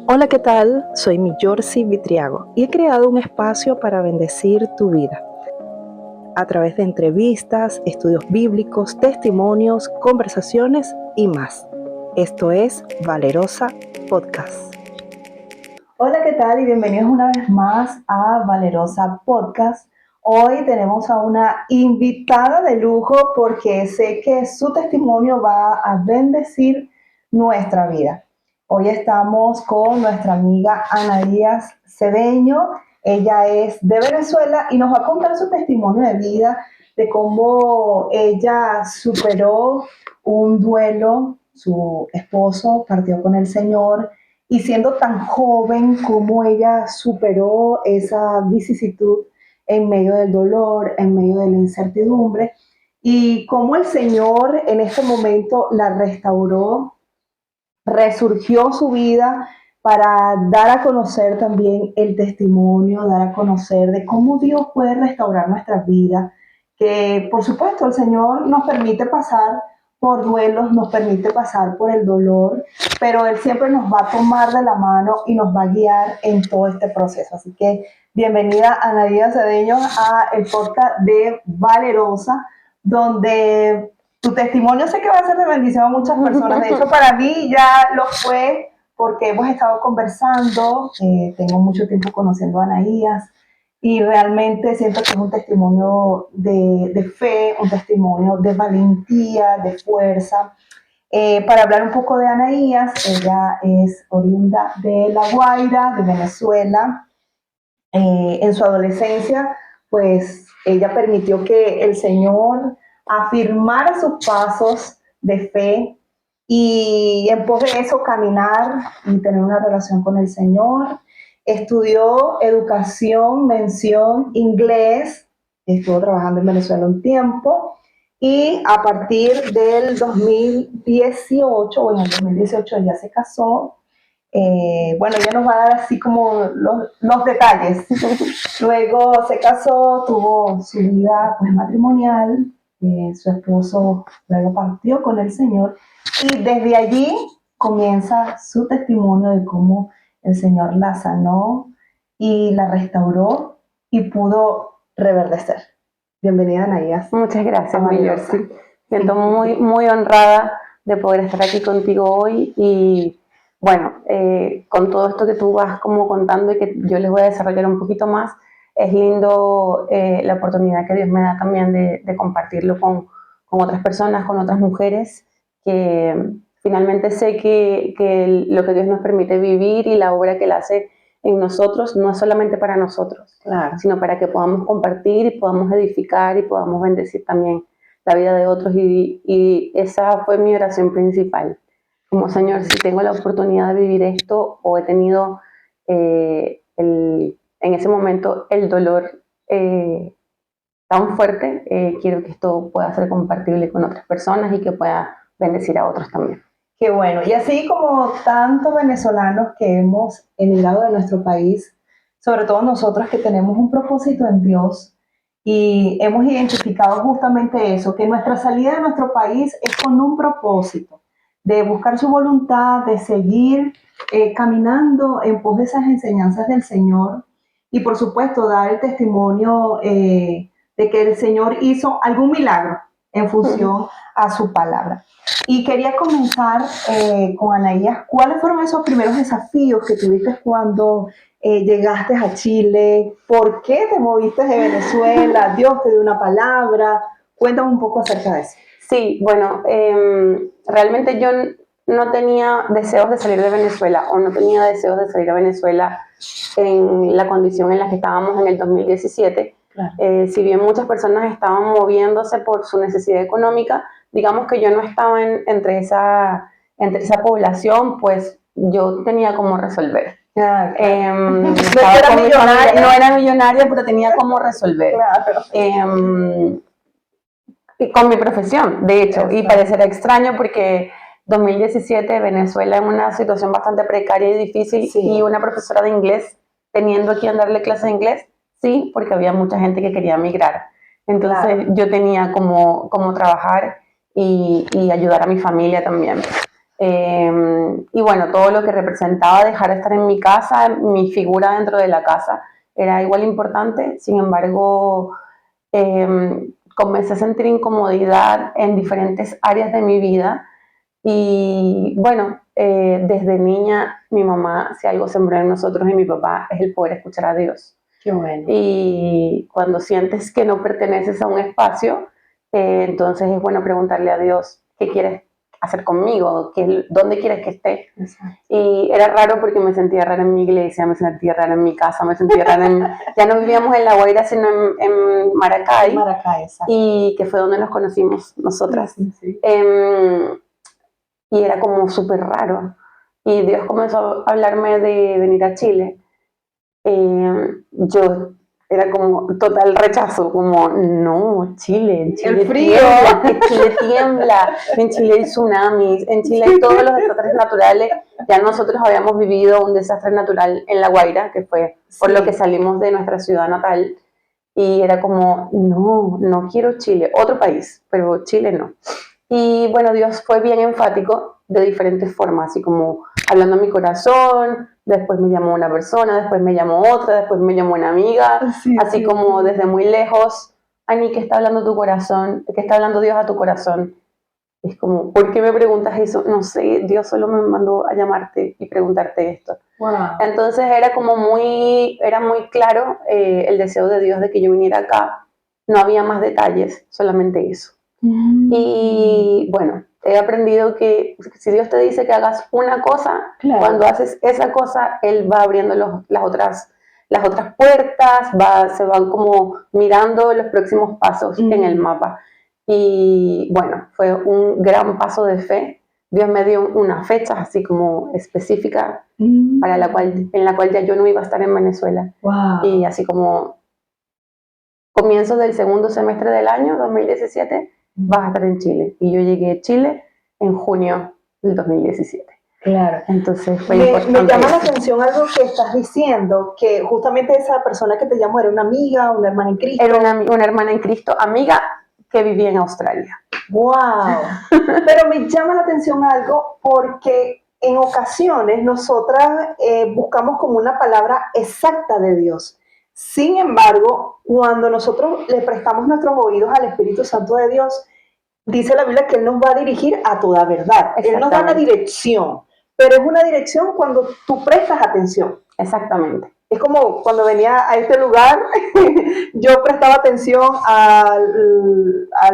Hola, ¿qué tal? Soy Miyorsi Vitriago y he creado un espacio para bendecir tu vida a través de entrevistas, estudios bíblicos, testimonios, conversaciones y más. Esto es Valerosa Podcast. Hola, ¿qué tal? Y bienvenidos una vez más a Valerosa Podcast. Hoy tenemos a una invitada de lujo porque sé que su testimonio va a bendecir nuestra vida. Hoy estamos con nuestra amiga Ana Díaz Cedeño. Ella es de Venezuela y nos va a contar su testimonio de vida, de cómo ella superó un duelo. Su esposo partió con el Señor y siendo tan joven, cómo ella superó esa vicisitud en medio del dolor, en medio de la incertidumbre, y cómo el Señor en este momento la restauró, resurgió su vida para dar a conocer también el testimonio, dar a conocer de cómo Dios puede restaurar nuestras vidas, que por supuesto el Señor nos permite pasar por duelos, nos permite pasar por el dolor, pero Él siempre nos va a tomar de la mano y nos va a guiar en todo este proceso. Así que bienvenida Ana Díaz Cedeño a el podcast de Valerosa, donde tu testimonio sé que va a ser de bendición a muchas personas. De hecho, para mí ya lo fue porque hemos estado conversando. Tengo mucho tiempo conociendo a Anaías y realmente siento que es un testimonio de fe, un testimonio de valentía, de fuerza. Para hablar un poco de Anaías, ella es oriunda de La Guaira, de Venezuela. En su adolescencia, pues ella permitió que el Señor afirmara sus pasos de fe y en pos de eso caminar y tener una relación con el Señor. Estudió educación, mención, inglés, estuvo trabajando en Venezuela un tiempo y a partir del 2018 o en el 2018 ya se casó. Bueno, ella nos va a dar así como los detalles. Luego se casó, tuvo su vida pues, matrimonial, su esposo luego partió con el Señor y desde allí comienza su testimonio de cómo el Señor la sanó y la restauró y pudo reverdecer. Bienvenida, Anaías. Muchas gracias, Miyorsi. Siento muy honrada de poder estar aquí contigo hoy y bueno, con todo esto que tú vas como contando y que yo les voy a desarrollar un poquito más, es lindo la oportunidad que Dios me da también de compartirlo con otras personas, con otras mujeres, que finalmente sé que lo que Dios nos permite vivir y la obra que Él hace en nosotros no es solamente para nosotros, Claro. sino para que podamos compartir y podamos edificar y podamos bendecir también la vida de otros. Y esa fue mi oración principal. Como Señor, si tengo la oportunidad de vivir esto o he tenido en ese momento el dolor tan fuerte, quiero que esto pueda ser compartible con otras personas y que pueda bendecir a otros también. Qué bueno. Y así como tantos venezolanos que hemos emigrado de nuestro país, sobre todo nosotros que tenemos un propósito en Dios y hemos identificado justamente eso, que nuestra salida de nuestro país es con un propósito, de buscar su voluntad, de seguir caminando en pos de esas enseñanzas del Señor y por supuesto dar el testimonio de que el Señor hizo algún milagro en función a su palabra. Y quería comenzar con Anaías, ¿cuáles fueron esos primeros desafíos que tuviste cuando llegaste a Chile? ¿Por qué te moviste de Venezuela? ¿Dios te dio una palabra? Cuéntame un poco acerca de eso. Sí, bueno, realmente yo no tenía deseos de salir de Venezuela o no tenía deseos de salir a Venezuela en la condición en la que estábamos en el 2017. Claro. Si bien muchas personas estaban moviéndose por su necesidad económica, digamos que yo no estaba entre esa población, pues yo tenía cómo resolver. Claro. No era millonaria, pero tenía cómo resolver. Claro. Con mi profesión, de hecho, y parecerá extraño porque 2017 Venezuela en una situación bastante precaria y difícil, sí. Y una profesora de inglés teniendo aquí a darle clases de inglés, sí, porque había mucha gente que quería migrar. Entonces claro. Yo tenía como trabajar y ayudar a mi familia también. Y bueno, todo lo que representaba dejar de estar en mi casa, mi figura dentro de la casa, era igual importante. Sin embargo, comencé a sentir incomodidad en diferentes áreas de mi vida. Y bueno, desde niña mi mamá, si algo sembró en nosotros y mi papá, es el poder escuchar a Dios. Qué bueno. Y cuando sientes que no perteneces a un espacio, entonces es bueno preguntarle a Dios qué quieres hacer conmigo, dónde quieres que esté. Exacto. Y era raro porque me sentía rara en mi iglesia, me sentía rara en mi casa, me sentía rara en... Ya no vivíamos en La Guaira, sino en Maracay. Maracay, exacto. Y que fue donde nos conocimos nosotras. Sí. Y era como súper raro. Y Dios comenzó a hablarme de venir a Chile. Yo era como total rechazo, como no, Chile el frío, tiembla, en Chile tiembla, en Chile hay tsunamis, en Chile hay todos los desastres naturales. Ya nosotros habíamos vivido un desastre natural en La Guaira, que fue por lo que salimos de nuestra ciudad natal, y era como, no quiero Chile, otro país, pero Chile no. Y bueno, Dios fue bien enfático de diferentes formas, así como hablando a mi corazón, después me llamó una persona, después me llamó otra, después me llamó una amiga, así como desde muy lejos, Ani, ¿qué está hablando tu corazón? ¿Qué está hablando Dios a tu corazón? Es como, ¿por qué me preguntas eso? No sé, Dios solo me mandó a llamarte y preguntarte esto. Wow. Entonces era muy claro el deseo de Dios de que yo viniera acá. No había más detalles, solamente eso. Y bueno, he aprendido que si Dios te dice que hagas una cosa, claro, cuando haces esa cosa, Él va abriendo las otras puertas, se van como mirando los próximos pasos en el mapa. Y bueno, fue un gran paso de fe. Dios me dio una fecha así como específica en la cual ya yo no iba a estar en Venezuela. Wow. Y así como comienzos del segundo semestre del año 2017, vas a estar en Chile. Y yo llegué a Chile en junio del 2017. Claro. Entonces fue me llama la atención algo que estás diciendo, que justamente esa persona que te llamó era una amiga, una hermana en Cristo. Era una hermana en Cristo, amiga que vivía en Australia. ¡Wow! Pero me llama la atención algo porque en ocasiones nosotras buscamos como una palabra exacta de Dios. Sin embargo, cuando nosotros le prestamos nuestros oídos al Espíritu Santo de Dios, dice la Biblia que Él nos va a dirigir a toda verdad. Él nos da una dirección, pero es una dirección cuando tú prestas atención. Exactamente. Es como cuando venía a este lugar, yo prestaba atención a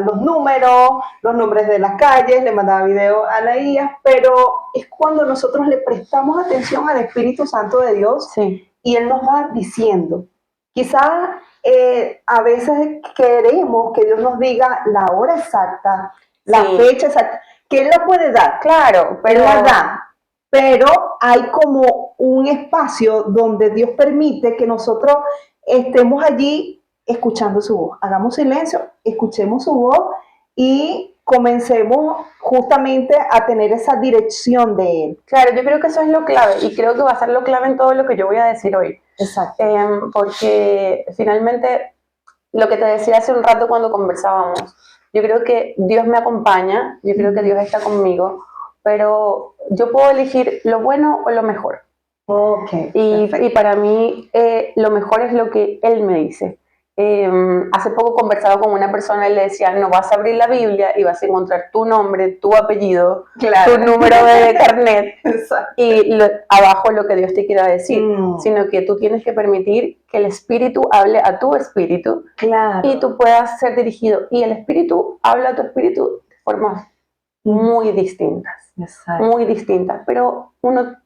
los números, los nombres de las calles, le mandaba video a Anaías, pero es cuando nosotros le prestamos atención al Espíritu Santo de Dios, sí, y Él nos va diciendo. Quizás a veces queremos que Dios nos diga la hora exacta, la fecha exacta, que Él la puede dar. Claro, pero Él la da. Pero hay como un espacio donde Dios permite que nosotros estemos allí escuchando su voz. Hagamos silencio, escuchemos su voz y comencemos justamente a tener esa dirección de Él. Claro, yo creo que eso es lo clave y creo que va a ser lo clave en todo lo que yo voy a decir hoy. Exacto. Porque finalmente, lo que te decía hace un rato cuando conversábamos, yo creo que Dios me acompaña, yo creo que Dios está conmigo, pero yo puedo elegir lo bueno o lo mejor. Okay, y para mí lo mejor es lo que Él me dice. Hace poco conversaba con una persona y le decía, no vas a abrir la Biblia y vas a encontrar tu nombre, tu apellido, claro, tu número de carnet y abajo lo que Dios te quiera decir, sino que tú tienes que permitir que el Espíritu hable a tu espíritu, claro, y tú puedas ser dirigido. Y el Espíritu habla a tu espíritu de formas muy distintas, muy distintas, pero uno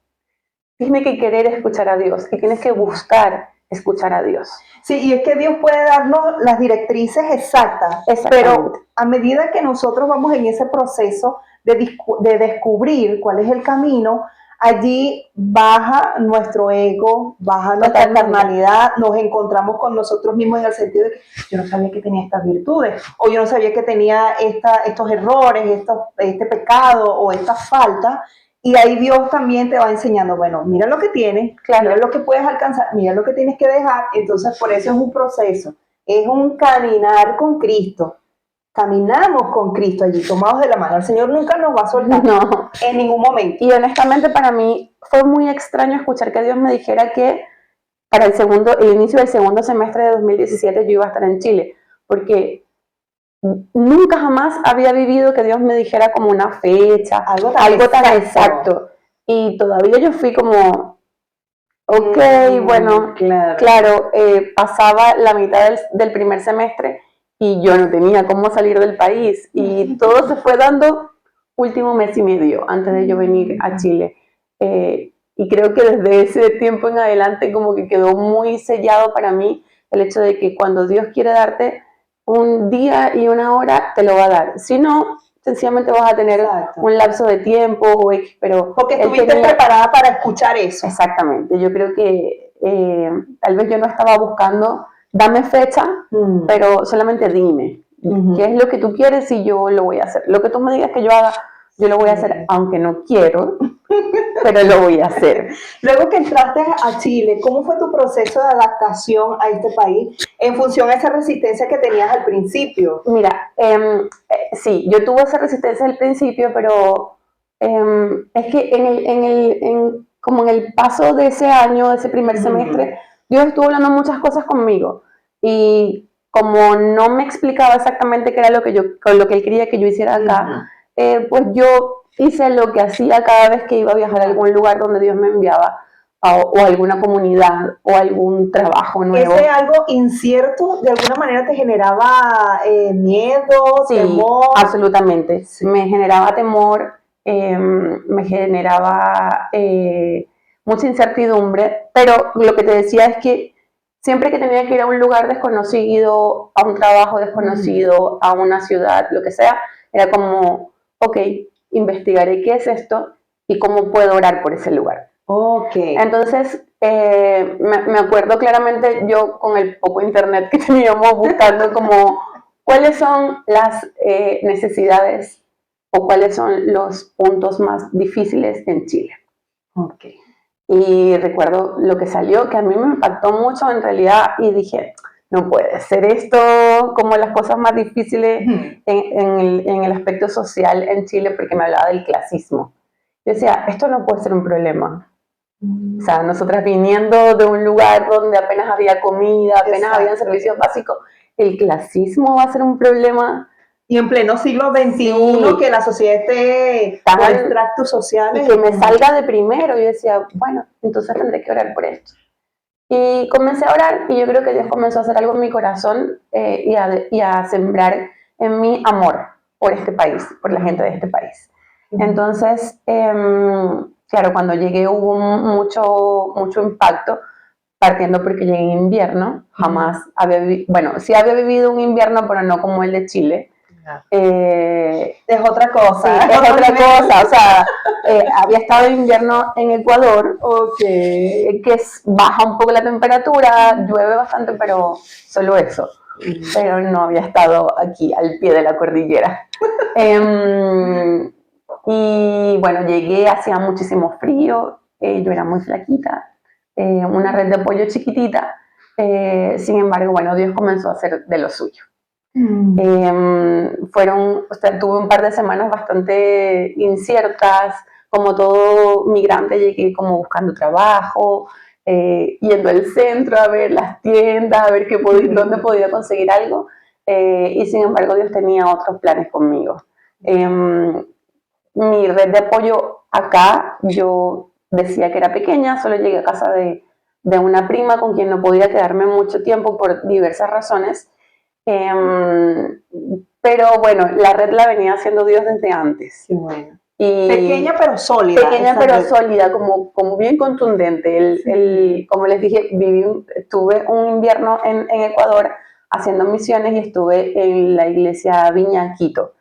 tiene que querer escuchar a Dios y tienes que buscar escuchar a Dios. Sí, y es que Dios puede darnos las directrices exactas, pero a medida que nosotros vamos en ese proceso de descubrir cuál es el camino, allí baja nuestro ego, baja nuestra carnalidad, nos encontramos con nosotros mismos en el sentido de que yo no sabía que tenía estas virtudes, o yo no sabía que tenía estos errores, este pecado o esta falta. Y ahí Dios también te va enseñando, bueno, mira lo que tienes, claro, mira lo que puedes alcanzar, mira lo que tienes que dejar. Entonces, por eso es un proceso, es un caminar con Cristo. caminamos con Cristo allí, tomados de la mano. El Señor nunca nos va a soltar No. en ningún momento. Y honestamente para mí fue muy extraño escuchar que Dios me dijera que para el inicio del segundo semestre de 2017 yo iba a estar en Chile, porque nunca jamás había vivido que Dios me dijera como una fecha, algo tan exacto. Y todavía yo fui como, ok, bueno, claro, pasaba la mitad del primer semestre y yo no tenía cómo salir del país. Y todo se fue dando último mes y medio antes de yo venir a Chile. Y creo que desde ese tiempo en adelante como que quedó muy sellado para mí el hecho de que cuando Dios quiere darte un día y una hora, te lo va a dar. Si no, sencillamente vas a tener un lapso de tiempo, pero... Porque estuviste preparada para escuchar eso. Exactamente. Yo creo que tal vez yo no estaba buscando, dame fecha, pero solamente dime qué es lo que tú quieres y yo lo voy a hacer. Lo que tú me digas que yo haga, yo lo voy a hacer, aunque no quiero, pero lo voy a hacer. Luego que entraste a Chile, ¿cómo fue tu proceso de adaptación a este país en función a esa resistencia que tenías al principio? Mira, sí, yo tuve esa resistencia al principio, pero es que como en el paso de ese año, de ese primer semestre, Dios estuvo hablando muchas cosas conmigo. Y como no me explicaba exactamente qué era lo que Él quería que yo hiciera acá, pues yo hice lo que hacía cada vez que iba a viajar a algún lugar donde Dios me enviaba, o alguna comunidad, o algún trabajo nuevo. ¿Ese algo incierto de alguna manera te generaba miedo, sí, temor? Absolutamente. Sí. Me generaba temor, me generaba mucha incertidumbre, pero lo que te decía es que siempre que tenía que ir a un lugar desconocido, a un trabajo desconocido, a una ciudad, lo que sea, era como, ok, investigaré qué es esto y cómo puedo orar por ese lugar. Okay. Entonces, me acuerdo claramente yo con el poco internet que teníamos buscando como cuáles son las necesidades o cuáles son los puntos más difíciles en Chile. Okay. Y recuerdo lo que salió, que a mí me impactó mucho en realidad y dije, no puede ser esto como las cosas más difíciles en el aspecto social en Chile, porque me hablaba del clasismo. Yo decía, esto no puede ser un problema. O sea, nosotras viniendo de un lugar donde apenas había comida, apenas había servicios básicos, el clasismo va a ser un problema. Y en pleno siglo XXI, sí, que la sociedad esté con extractos sociales. Y que me salga de primero. Yo decía, bueno, entonces tendré que orar por esto. Y comencé a orar y yo creo que Dios comenzó a hacer algo en mi corazón y a sembrar en mí amor por este país, por la gente de este país. Entonces, claro, cuando llegué hubo mucho impacto, partiendo porque llegué en invierno. Jamás sí había vivido un invierno, pero no como el de Chile. Es otra cosa. Sí, es otra cosa. O sea, había estado en invierno en Ecuador, que baja un poco la temperatura, llueve bastante, pero solo eso. Pero no había estado aquí, al pie de la cordillera. Y bueno, llegué, hacía muchísimo frío, yo era muy flaquita, una red de apoyo chiquitita, sin embargo, bueno, Dios comenzó a hacer de lo suyo. Tuve un par de semanas bastante inciertas, como todo migrante llegué como buscando trabajo, yendo al centro a ver las tiendas, a ver dónde podía conseguir algo, y sin embargo Dios tenía otros planes conmigo. Mi red de apoyo acá, yo decía que era pequeña, solo llegué a casa de una prima con quien no podía quedarme mucho tiempo por diversas razones, pero bueno, la red la venía haciendo Dios desde antes. Sí, bueno. Pequeña pero sólida. Pequeña pero sólida, como bien contundente. Como les dije, tuve un invierno en Ecuador haciendo misiones y estuve en la iglesia Viña Quito.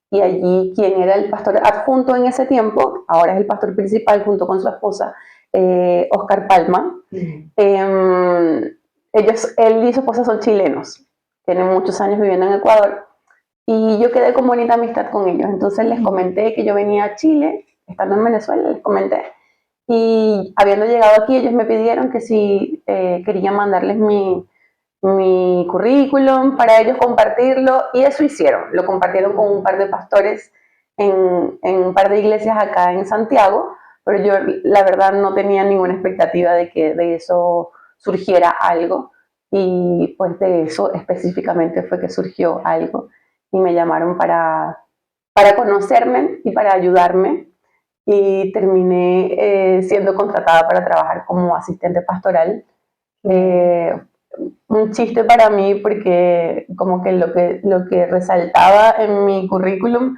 Y allí quien era el pastor adjunto en ese tiempo, ahora es el pastor principal junto con su esposa, Oscar Palma. Él y su esposa son chilenos, tienen muchos años viviendo en Ecuador, y yo quedé con bonita amistad con ellos. Entonces les comenté que yo venía a Chile, estando en Venezuela, les comenté, y habiendo llegado aquí ellos me pidieron que si quería mandarles mi mi currículum para ellos compartirlo, y eso hicieron. Lo compartieron con un par de pastores en un par de iglesias acá en Santiago, pero yo la verdad no tenía ninguna expectativa de que de eso surgiera algo, y pues de eso específicamente fue que surgió algo, y me llamaron para conocerme y para ayudarme, y terminé siendo contratada para trabajar como asistente pastoral. Un chiste para mí, porque como que lo que resaltaba en mi currículum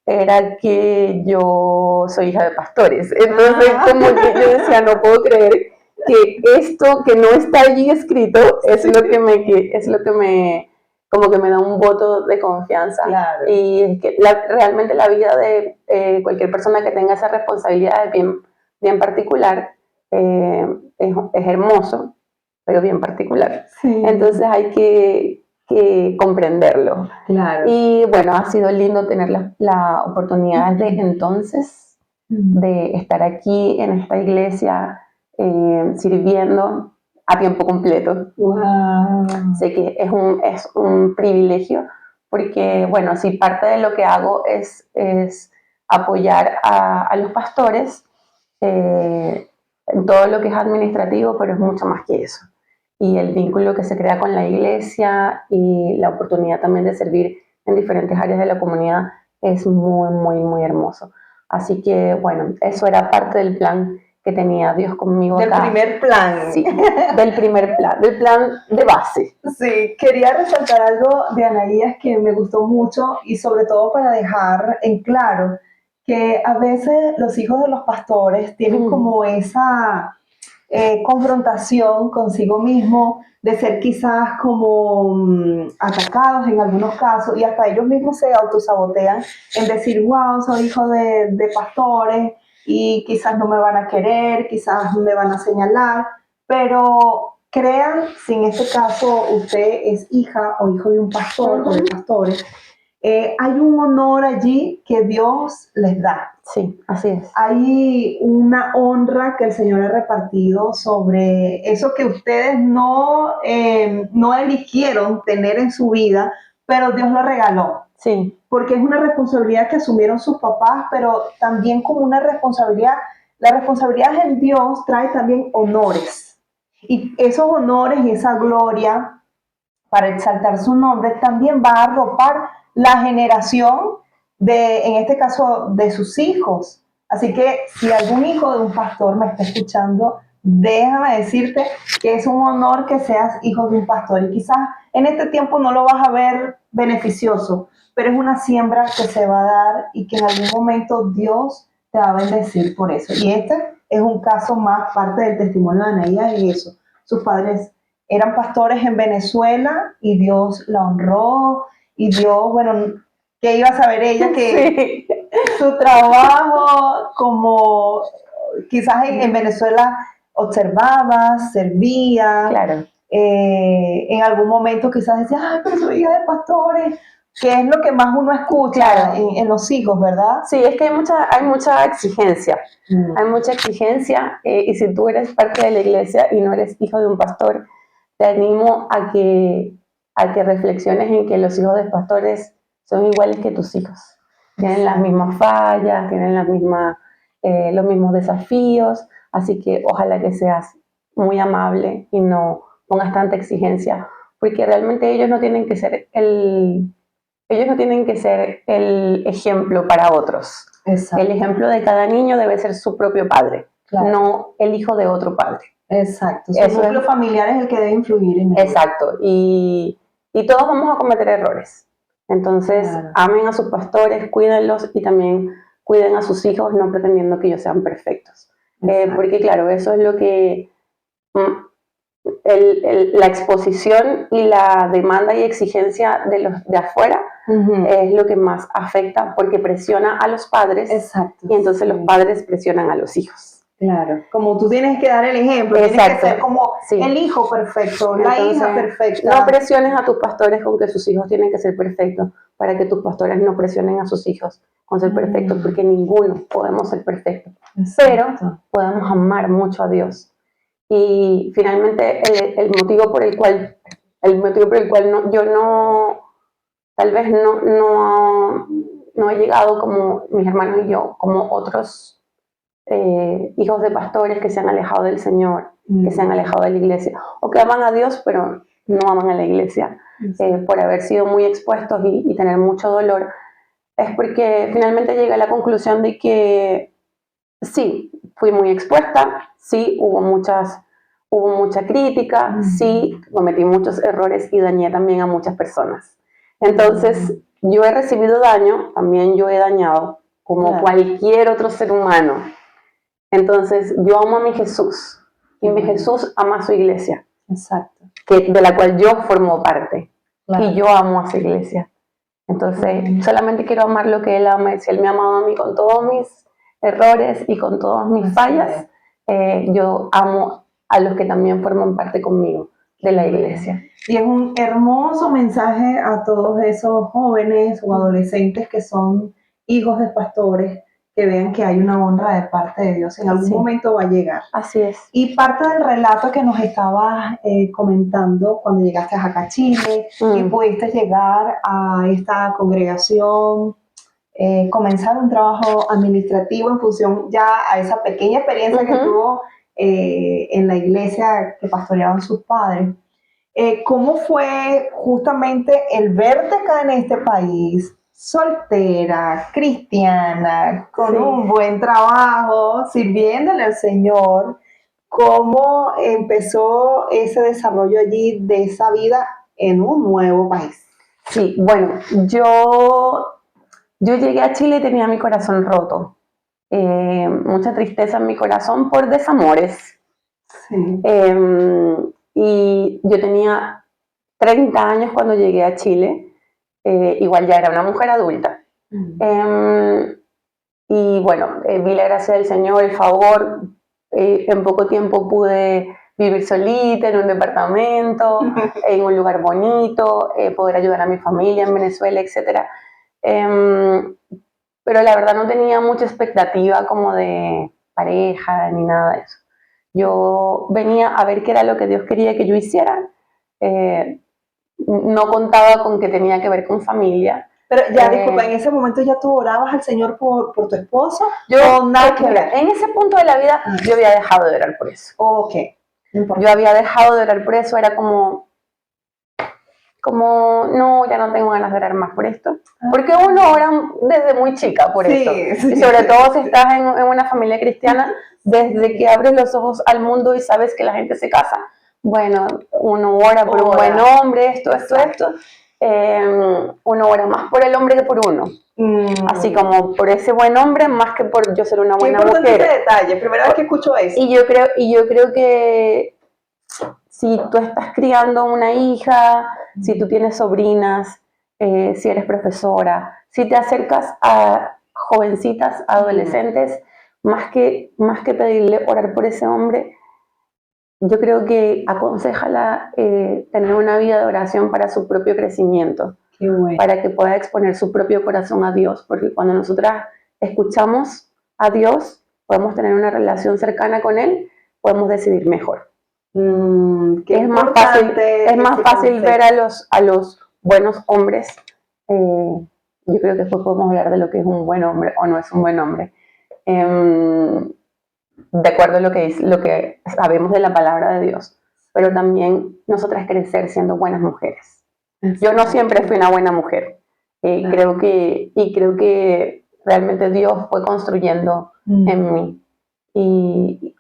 era que yo soy hija de pastores. Entonces, como que yo decía, no puedo creer que esto que no está allí escrito es lo que me como que me da un voto de confianza. Claro. Y es que realmente la vida de cualquier persona que tenga esa responsabilidad es bien particular, es hermoso, pero bien particular. Sí. Entonces hay que comprenderlo. Claro. Y bueno, ha sido lindo tener la oportunidad de entonces de estar aquí en esta iglesia sirviendo a tiempo completo. Wow. Sé que es un privilegio, porque bueno, si parte de lo que hago es apoyar a los pastores en todo lo que es administrativo, pero es mucho más que eso. Y el vínculo que se crea con la iglesia y la oportunidad también de servir en diferentes áreas de la comunidad es muy, muy, muy hermoso. Así que bueno, eso era parte del plan que tenía Dios conmigo Del acá. primer plan. Sí, del primer plan, del plan de base. Sí, quería resaltar algo de Anaías que me gustó mucho, y sobre todo para dejar en claro que a veces los hijos de los pastores tienen como esa confrontación consigo mismo, de ser quizás como atacados en algunos casos, y hasta ellos mismos se autosabotean en decir, wow, soy hijo de pastores y quizás no me van a querer, quizás me van a señalar, pero crean, si en este caso usted es hija o hijo de un pastor o de pastores, hay un honor allí que Dios les da. Sí, así es. Hay una honra que el Señor ha repartido sobre eso que ustedes no eligieron tener en su vida, pero Dios lo regaló. Sí. Porque es una responsabilidad que asumieron sus papás, pero también como una responsabilidad. La responsabilidad en Dios trae también honores. Y esos honores y esa gloria, para exaltar su nombre, también va a arropar la generación en este caso, de sus hijos. Así que si algún hijo de un pastor me está escuchando, déjame decirte que es un honor que seas hijo de un pastor. Y quizás en este tiempo no lo vas a ver beneficioso, pero es una siembra que se va a dar y que en algún momento Dios te va a bendecir por eso. Y este es un caso más, parte del testimonio de Anaías, y eso. Sus padres eran pastores en Venezuela y Dios la honró, y Dios, bueno, ¿qué iba a saber ella? Que sí. Su trabajo como quizás en Venezuela observaba, servía, claro. En algún momento quizás decía, ay, pero soy hija de pastores, que es lo que más uno escucha, claro, en los hijos, ¿verdad? Sí, es que hay mucha exigencia, hay mucha exigencia, y si tú eres parte de la iglesia y no eres hijo de un pastor, te animo a que reflexiones en que los hijos de pastores son iguales que tus hijos. Tienen las mismas fallas, tienen los mismos desafíos, así que ojalá que seas muy amable y no pongas tanta exigencia, porque realmente ellos no tienen que ser el ejemplo para otros. Exacto. El ejemplo de cada niño debe ser su propio padre, claro, no el hijo de otro padre. Exacto. Su núcleo familiar es el que debe influir en él. Exacto. Y todos vamos a cometer errores. Entonces, claro, amen a sus pastores, cuídenlos, y también cuiden a sus hijos, no pretendiendo que ellos sean perfectos. Porque claro, eso es lo que la exposición y la demanda y exigencia de los de afuera es lo que más afecta, porque presiona a los padres. Exacto. Y entonces los padres presionan a los hijos. Claro, como tú tienes que dar el ejemplo, exacto, tienes que ser como el hijo perfecto, la hija perfecta. No presiones a tus pastores con que sus hijos tienen que ser perfectos, para que tus pastores no presionen a sus hijos con ser perfectos, porque ninguno podemos ser perfectos. Exacto. Pero podemos amar mucho a Dios. Y finalmente el motivo por el cual el motivo por el cual yo no, tal vez no he llegado como mis hermanos y yo, como otros hijos de pastores que se han alejado del Señor, que se han alejado de la iglesia, o que aman a Dios, pero no aman a la iglesia, por haber sido muy expuestos y tener mucho dolor, es porque finalmente llegué a la conclusión de que sí, fui muy expuesta, sí, hubo mucha crítica, sí, cometí muchos errores y dañé también a muchas personas. Entonces, yo he recibido daño, también yo he dañado, como cualquier otro ser humano. Entonces, yo amo a mi Jesús, y mi Jesús ama a su iglesia. Exacto. De la cual yo formo parte, y yo amo a su iglesia. Entonces, solamente quiero amar lo que Él ama, y si Él me ha amado a mí con todos mis errores y con todas mis fallas, yo amo a los que también forman parte conmigo de la iglesia. Y es un hermoso mensaje a todos esos jóvenes o adolescentes que son hijos de pastores, que vean que hay una honra de parte de Dios. En algún momento va a llegar. Así es. Y parte del relato que nos estabas comentando cuando llegaste acá a Chile y pudiste llegar a esta congregación, comenzar un trabajo administrativo en función ya a esa pequeña experiencia que tuvo en la iglesia que pastoreaban sus padres. ¿Cómo fue justamente el verte acá en este país, soltera, cristiana, con un buen trabajo, sirviéndole al Señor? ¿Cómo empezó ese desarrollo allí de esa vida en un nuevo país? Sí, bueno, yo llegué a Chile y tenía mi corazón roto. Mucha tristeza en mi corazón por desamores. Sí. Y yo tenía 30 años cuando llegué a Chile, igual ya era una mujer adulta. Y bueno, vi la gracia del Señor, el favor, en poco tiempo pude vivir solita en un departamento, en un lugar bonito, poder ayudar a mi familia en Venezuela, etc. Pero la verdad no tenía mucha expectativa como de pareja ni nada de eso. Yo venía a ver qué era lo que Dios quería que yo hiciera. No contaba con que tenía que ver con familia. Pero ya, disculpa, en ese momento ya tú orabas al Señor por tu esposo. Yo, nada que ver. En ese punto de la vida yo había dejado de orar por eso. Ok. Yo había dejado de orar por eso, era como no, ya no tengo ganas de orar más por esto. Porque uno ora desde muy chica por esto. Y sobre todo si estás en una familia cristiana, desde que abres los ojos al mundo y sabes que la gente se casa. Bueno, uno ora por un buen hombre, esto. Uno ora más por el hombre que por uno. Así como por ese buen hombre más que por yo ser una buena mujer. Qué importante ese detalle, primera vez que escucho eso. Y yo creo que si tú estás criando una hija, si tú tienes sobrinas, si eres profesora, si te acercas a jovencitas, adolescentes, más que pedirle orar por ese hombre, yo creo que aconséjala tener una vida de oración para su propio crecimiento, para que pueda exponer su propio corazón a Dios, porque cuando nosotras escuchamos a Dios, podemos tener una relación cercana con Él, podemos decidir mejor. Es más fácil ver a los buenos hombres. Yo creo que después podemos hablar de lo que es un buen hombre o no es un buen hombre. De acuerdo a lo que sabemos de la palabra de Dios. Pero también nosotras crecer siendo buenas mujeres. Yo no siempre fui una buena mujer. Creo que realmente Dios fue construyendo en mí. Y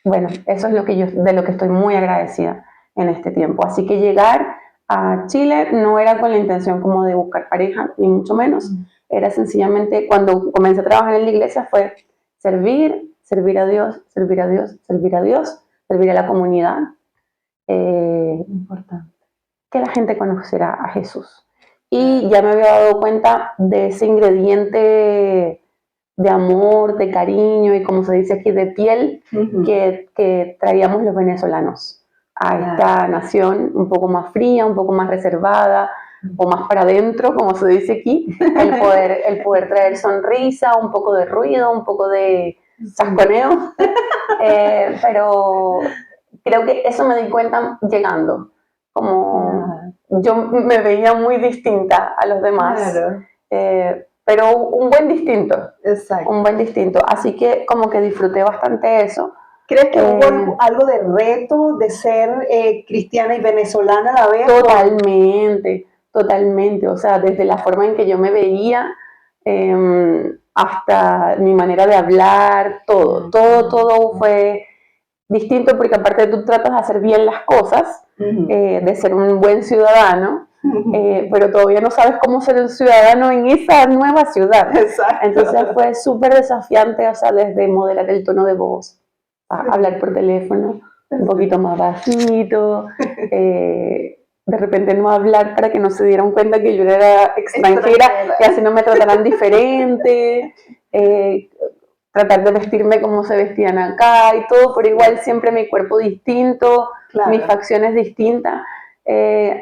bueno, eso es de lo que estoy muy agradecida en este tiempo. Así que llegar a Chile no era con la intención como de buscar pareja, ni mucho menos. Era sencillamente, cuando comencé a trabajar en la iglesia, fue servir a Dios, servir a la comunidad. Importante. Que la gente conociera a Jesús. Y ya me había dado cuenta de ese ingrediente de amor, de cariño y como se dice aquí, de piel que traíamos los venezolanos a esta nación un poco más fría, un poco más reservada o más para adentro, como se dice aquí, el poder traer sonrisa, un poco de ruido, un poco de chasconeo, pero creo que eso me di cuenta llegando, como yo me veía muy distinta a los demás, Claro. Pero un buen distinto, Exacto. un buen distinto, así que como que disfruté bastante eso. ¿Crees que hubo algo de reto de ser cristiana y venezolana a la vez? Totalmente, totalmente, o sea, desde la forma en que yo me veía, hasta mi manera de hablar, todo fue distinto, porque aparte tú tratas de hacer bien las cosas, de ser un buen ciudadano, pero todavía no sabes cómo ser un ciudadano en esa nueva ciudad. Exacto. Entonces fue súper desafiante, o sea, desde moderar el tono de voz, a hablar por teléfono un poquito más bajito, de repente no hablar para que no se dieran cuenta que yo era extranjera, que así no me trataran diferente, tratar de vestirme como se vestían acá y todo, pero igual siempre mi cuerpo distinto, claro, mis facciones distintas,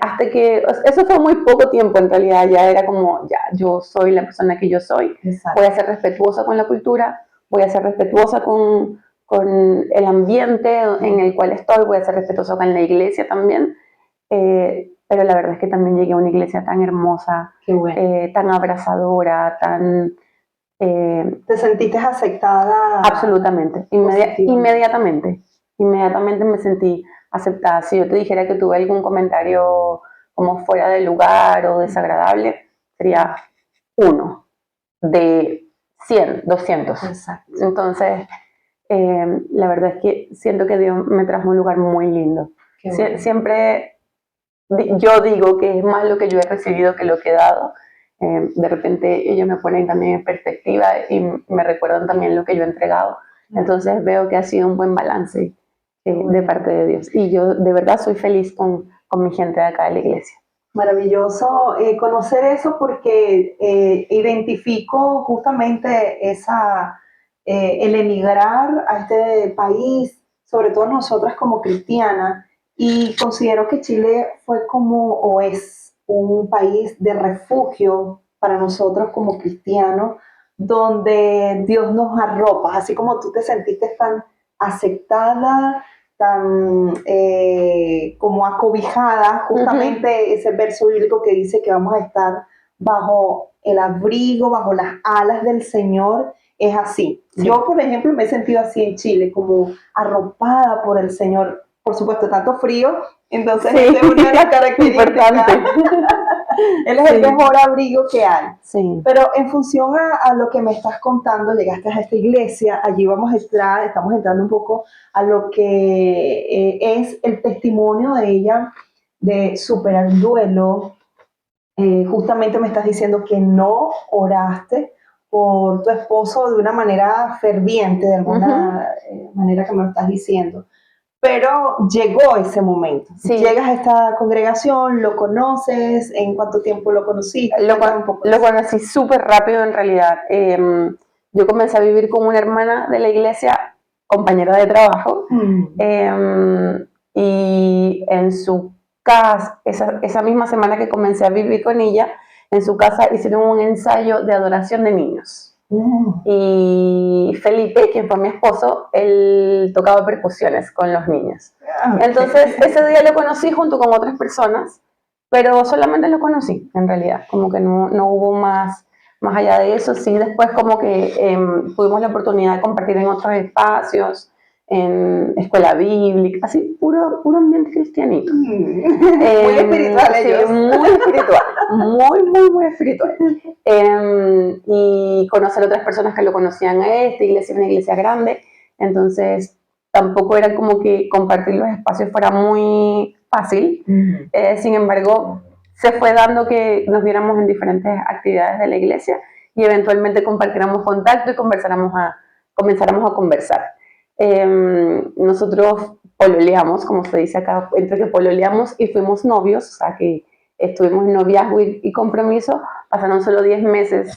hasta que, eso fue muy poco tiempo en realidad, ya era como, ya, yo soy la persona que yo soy, exacto, voy a ser respetuosa con la cultura, voy a ser respetuosa con el ambiente en el cual estoy, voy a ser respetuosa con la iglesia también, pero la verdad es que también llegué a una iglesia tan hermosa, bueno, tan abrazadora, tan... ¿Te sentiste aceptada? Absolutamente, inmediatamente me sentí aceptada. Si yo te dijera que tuve algún comentario como fuera de lugar o desagradable, sería 1 de 100, 200. Exacto. Entonces, la verdad es que siento que Dios me trajo a un lugar muy lindo. Bueno. Siempre yo digo que es más lo que yo he recibido que lo que he dado. De repente ellos me ponen también en perspectiva y me recuerdan también lo que yo he entregado. Entonces veo que ha sido un buen balance de parte de Dios. Y yo de verdad soy feliz con mi gente de acá de la iglesia. Maravilloso conocer eso, porque identifico justamente el emigrar a este país, sobre todo nosotras como cristianas, y considero que Chile fue como, o es un país de refugio para nosotros como cristianos, donde Dios nos arropa, así como tú te sentiste tan aceptada, tan como acobijada, justamente ese verso bíblico que dice que vamos a estar bajo el abrigo, bajo las alas del Señor, es así. Sí. Yo, por ejemplo, me he sentido así en Chile, como arropada por el Señor. Por supuesto, tanto frío, entonces sí, es una de las características. Él es el mejor abrigo que hay. Sí. Pero en función a lo que me estás contando, llegaste a esta iglesia, allí estamos entrando un poco a lo que es el testimonio de ella de superar el duelo. Justamente me estás diciendo que no oraste por tu esposo de una manera ferviente, de alguna manera que me lo estás diciendo. Pero llegó ese momento. Sí. Llegas a esta congregación, lo conoces, ¿en cuánto tiempo lo conociste? Lo conocí súper rápido en realidad. Yo comencé a vivir con una hermana de la iglesia, compañera de trabajo, y en su casa, esa misma semana que comencé a vivir con ella, en su casa hicieron un ensayo de adoración de niños. Y Felipe, quien fue mi esposo, él tocaba percusiones con los niños. Entonces ese día lo conocí junto con otras personas, pero solamente lo conocí en realidad, como que no hubo más allá de eso. Sí, después como que tuvimos la oportunidad de compartir en otros espacios, en escuela bíblica, así puro ambiente cristianito. Muy espiritual ellos. Sí, muy espiritual, muy espiritual. Y conocer otras personas que lo conocían a esta iglesia, una iglesia grande, entonces tampoco era como que compartir los espacios fuera muy fácil. Sin embargo, se fue dando que nos viéramos en diferentes actividades de la iglesia y eventualmente compartiéramos contacto y comenzáramos a conversar. Nosotros pololeamos, como se dice acá, entre que pololeamos y fuimos novios, o sea que estuvimos en noviazgo y compromiso, pasaron solo 10 meses,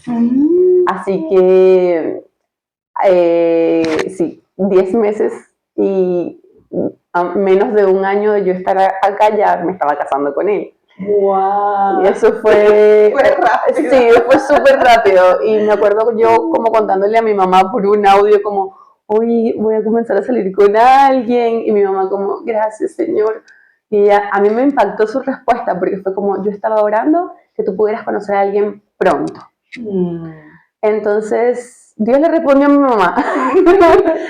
así que sí, 10 meses, y a menos de un año de yo estar acá ya me estaba casando con él. Wow. Y eso fue rápido. Sí, fue súper rápido, y me acuerdo yo como contándole a mi mamá por un audio como: hoy voy a comenzar a salir con alguien, y mi mamá como: gracias Señor, Y a mí me impactó su respuesta porque fue como, yo estaba orando que tú pudieras conocer a alguien pronto. Entonces, Dios le respondió a mi mamá.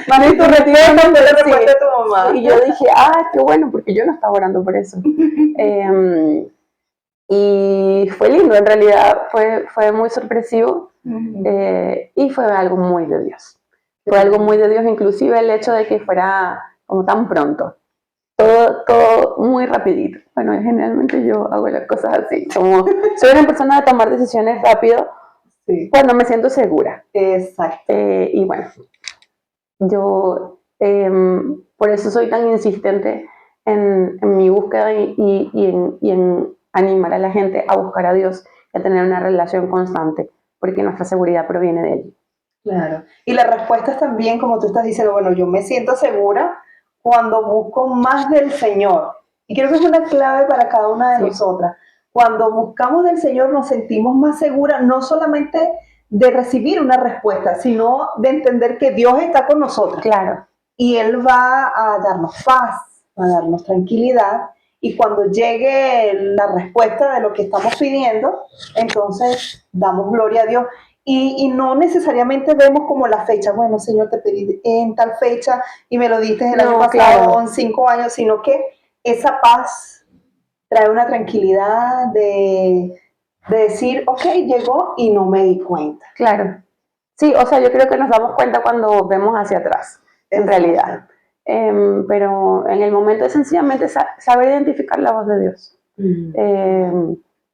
Mami, tu respuesta le responde a tu mamá. Y yo dije, qué bueno, porque yo no estaba orando por eso. Y fue lindo, en realidad fue muy sorpresivo. Y fue algo muy de Dios. Fue algo muy de Dios, inclusive el hecho de que fuera como tan pronto. Todo muy rapidito. Bueno, generalmente yo hago las cosas así. Como soy una persona de tomar decisiones rápido cuando me siento segura. Exacto. Y bueno, yo por eso soy tan insistente en mi búsqueda y en animar a la gente a buscar a Dios y a tener una relación constante, porque nuestra seguridad proviene de Él. Claro. Y la respuesta es también, como tú estás diciendo, bueno, yo me siento segura cuando busco más del Señor. Y creo que es una clave para cada una de nosotras. Cuando buscamos del Señor nos sentimos más seguras, no solamente de recibir una respuesta, sino de entender que Dios está con nosotros. Claro. Y Él va a darnos paz, a darnos tranquilidad. Y cuando llegue la respuesta de lo que estamos pidiendo, entonces damos gloria a Dios. Y no necesariamente vemos como la fecha, bueno, Señor, te pedí en tal fecha y me lo diste el año pasado, en 5 años, sino que esa paz trae una tranquilidad de decir, ok, llegó y no me di cuenta. Claro. Sí, o sea, yo creo que nos damos cuenta cuando vemos hacia atrás, en realidad. Pero en el momento es sencillamente saber identificar la voz de Dios.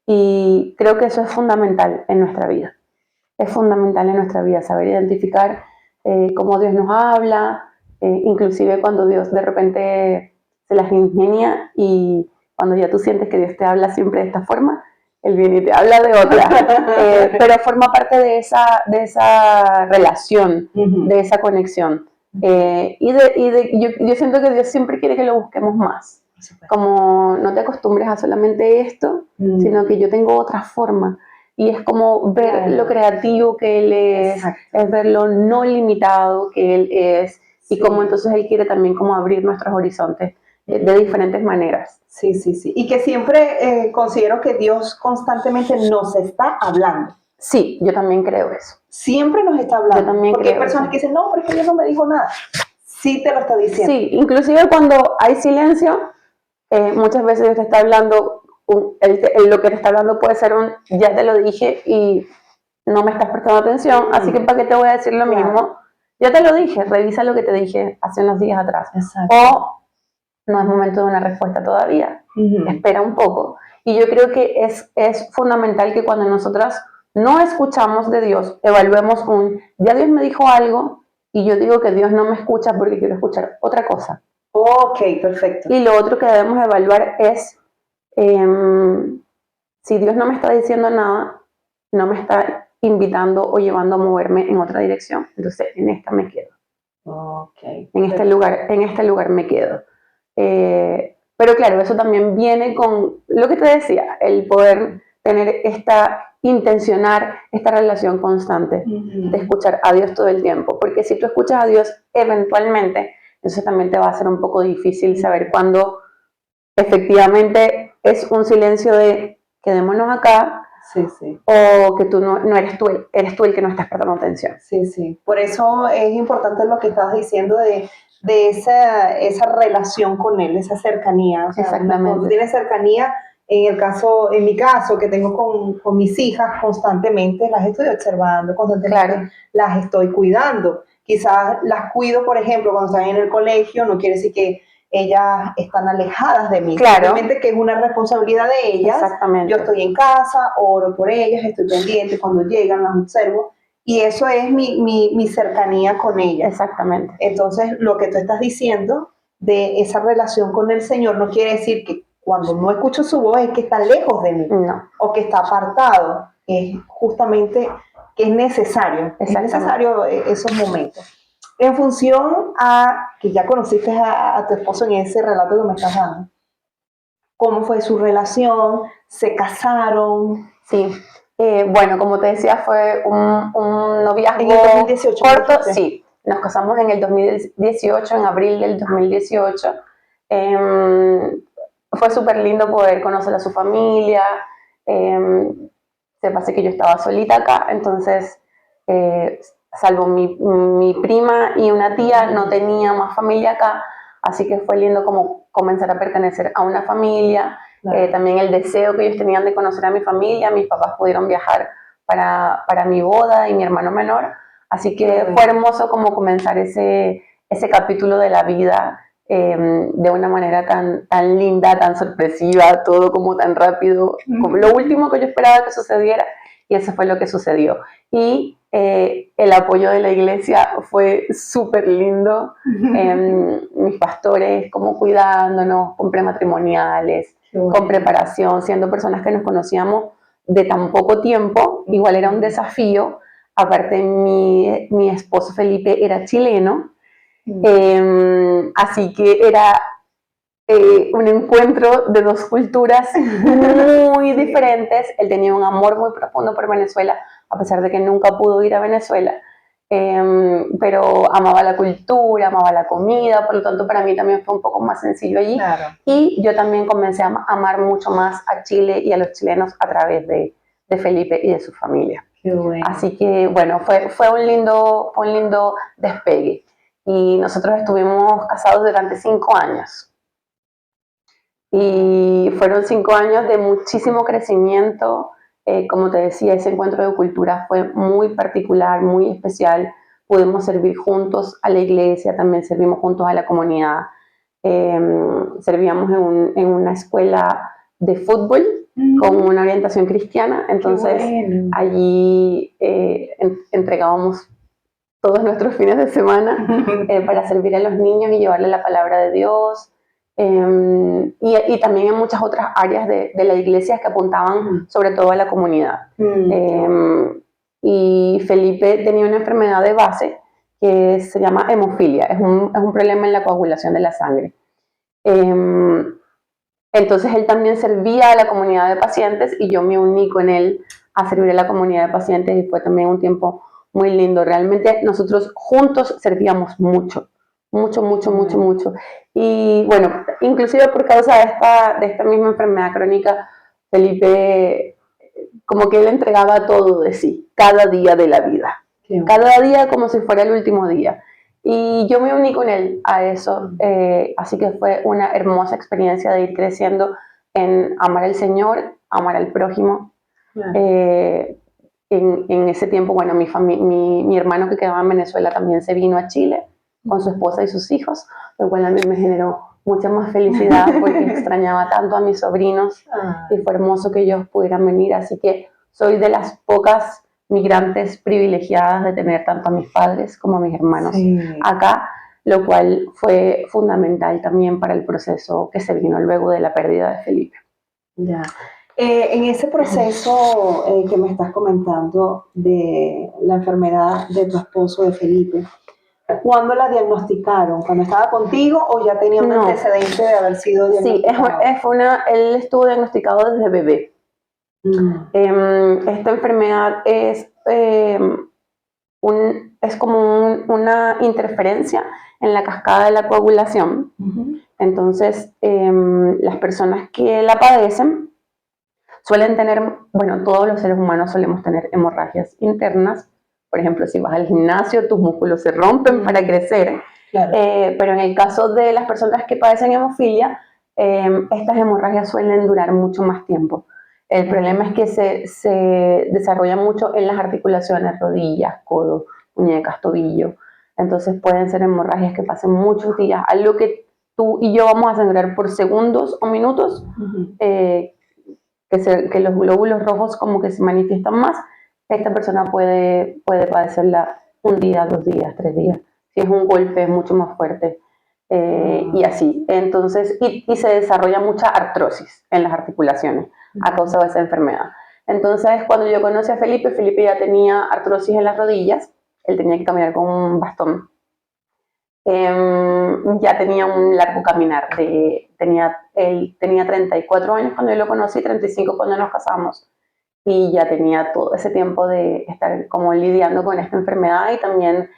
Y creo que eso es fundamental en nuestra vida. Es fundamental en nuestra vida saber identificar cómo Dios nos habla, inclusive cuando Dios de repente se las ingenia y cuando ya tú sientes que Dios te habla siempre de esta forma, Él viene y te habla de otra, pero forma parte de esa relación, de esa conexión. Yo siento que Dios siempre quiere que lo busquemos más, como no te acostumbres a solamente esto, sino que yo tengo otra forma. Y es como ver lo creativo que Él es ver lo no limitado que Él es, y cómo entonces Él quiere también como abrir nuestros horizontes de diferentes maneras. Sí. Y que siempre considero que Dios constantemente nos está hablando. Sí, yo también creo eso. Siempre nos está hablando. Yo también porque creo hay personas que dicen, no, pero es que Dios no me dijo nada. Sí te lo está diciendo. Sí, inclusive cuando hay silencio, muchas veces Dios te está hablando. Lo que te está hablando puede ser ya te lo dije y no me estás prestando atención, así que ¿para qué te voy a decir lo mismo? Ya te lo dije, revisa lo que te dije hace unos días atrás. O no es momento de una respuesta todavía, espera un poco. Y yo creo que es fundamental que cuando nosotras no escuchamos de Dios, evaluemos ya Dios me dijo algo y yo digo que Dios no me escucha porque quiero escuchar otra cosa. Ok, perfecto. Y lo otro que debemos evaluar es si Dios no me está diciendo nada, no me está invitando o llevando a moverme en otra dirección, entonces en esta me quedo. En este lugar me quedo. Pero claro, eso también viene con lo que te decía, el poder tener intencionar esta relación constante de escuchar a Dios todo el tiempo, porque si tú escuchas a Dios eventualmente, entonces también te va a ser un poco difícil saber cuándo efectivamente es un silencio de quedémonos acá, o que tú no eres tú el que no estás prestando atención. Sí. Por eso es importante lo que estabas diciendo de esa relación con Él, esa cercanía. O sea, exactamente. Cuando tienes cercanía, en mi caso, que tengo con mis hijas constantemente, las estoy observando, constantemente las estoy cuidando. Quizás las cuido, por ejemplo, cuando están en el colegio, no quiere decir que ellas están alejadas de mí, simplemente que es una responsabilidad de ellas. Yo estoy en casa, oro por ellas, estoy pendiente, cuando llegan las observo, y eso es mi cercanía con ellas. Exactamente. Entonces, lo que tú estás diciendo de esa relación con el Señor no quiere decir que cuando no escucho su voz es que está lejos de mí, o que está apartado, es justamente que es necesario esos momentos. En función a que ya conociste a tu esposo en ese relato que me estás dando, ¿cómo fue su relación? ¿Se casaron? Sí, bueno, como te decía, fue un noviazgo en el 2018, corto. Sí, nos casamos en el 2018, en abril del 2018. fue súper lindo poder conocer a su familia. Se pasa que yo estaba solita acá, entonces, salvo mi prima y una tía, no tenía más familia acá, así que fue lindo como comenzar a pertenecer a una familia. Claro. También el deseo que ellos tenían de conocer a mi familia, mis papás pudieron viajar para mi boda y mi hermano menor, así que fue hermoso como comenzar ese capítulo de la vida de una manera tan linda, tan sorpresiva, todo como tan rápido, como lo último que yo esperaba que sucediera, y eso fue lo que sucedió. Y el apoyo de la iglesia fue súper lindo, mis pastores como cuidándonos con prematrimoniales, con preparación, siendo personas que nos conocíamos de tan poco tiempo, igual era un desafío. Aparte, mi esposo Felipe era chileno, así que era un encuentro de dos culturas muy diferentes. Él tenía un amor muy profundo por Venezuela, a pesar de que nunca pudo ir a Venezuela, pero amaba la cultura, amaba la comida, por lo tanto para mí también fue un poco más sencillo allí. Claro. Y yo también comencé a amar mucho más a Chile y a los chilenos a través de Felipe y de su familia. Qué bueno. Así que bueno, fue un lindo despegue. Y nosotros estuvimos casados durante 5 años. Y fueron 5 años de muchísimo crecimiento. Como te decía, ese encuentro de cultura fue muy particular, muy especial. Pudimos servir juntos a la iglesia, también servimos juntos a la comunidad. Servíamos en una escuela de fútbol con una orientación cristiana. Entonces, allí entregábamos todos nuestros fines de semana para servir a los niños y llevarles la palabra de Dios. Y también en muchas otras áreas de la iglesia que apuntaban sobre todo a la comunidad. Y Felipe tenía una enfermedad de base que se llama hemofilia, es un problema en la coagulación de la sangre. Entonces él también servía a la comunidad de pacientes y yo me uní con él a servir a la comunidad de pacientes, y fue también un tiempo muy lindo. Realmente nosotros juntos servíamos mucho. Y bueno, inclusive por causa de esta misma enfermedad crónica, Felipe, como que él entregaba todo de sí, cada día de la vida. Cada día como si fuera el último día. Y yo me uní con él a eso, así que fue una hermosa experiencia de ir creciendo en amar al Señor, amar al prójimo. En ese tiempo, bueno, mi hermano que quedaba en Venezuela también se vino a Chile con su esposa y sus hijos, lo cual a mí me generó mucha más felicidad porque extrañaba tanto a mis sobrinos y fue hermoso que ellos pudieran venir. Así que soy de las pocas migrantes privilegiadas de tener tanto a mis padres como a mis hermanos acá, lo cual fue fundamental también para el proceso que se vino luego de la pérdida de Felipe. Ya. En ese proceso que me estás comentando de la enfermedad de tu esposo, de Felipe, ¿cuándo la diagnosticaron? ¿Cuando estaba contigo o ya tenía un antecedente de haber sido diagnosticado? Sí, él estuvo diagnosticado desde bebé. Esta enfermedad es como una interferencia en la cascada de la coagulación. Entonces, las personas que la padecen suelen tener, bueno, todos los seres humanos solemos tener hemorragias internas. Por ejemplo, si vas al gimnasio, tus músculos se rompen para crecer. Claro. Pero en el caso de las personas que padecen hemofilia, estas hemorragias suelen durar mucho más tiempo. El problema es que se desarrolla mucho en las articulaciones, rodillas, codos, muñecas, tobillo. Entonces pueden ser hemorragias que pasen muchos días, algo que tú y yo vamos a sangrar por segundos o minutos, que los glóbulos rojos como que se manifiestan más. Esta persona puede padecerla un día, 2 días, 3 días. Si es un golpe es mucho más fuerte. Y así. Entonces, y se desarrolla mucha artrosis en las articulaciones a causa de esa enfermedad. Entonces, cuando yo conocí a Felipe, Felipe ya tenía artrosis en las rodillas. Él tenía que caminar con un bastón. Ya tenía un largo caminar. Él tenía 34 años cuando yo lo conocí, 35 cuando nos casamos. Y ya tenía todo ese tiempo de estar como lidiando con esta enfermedad y también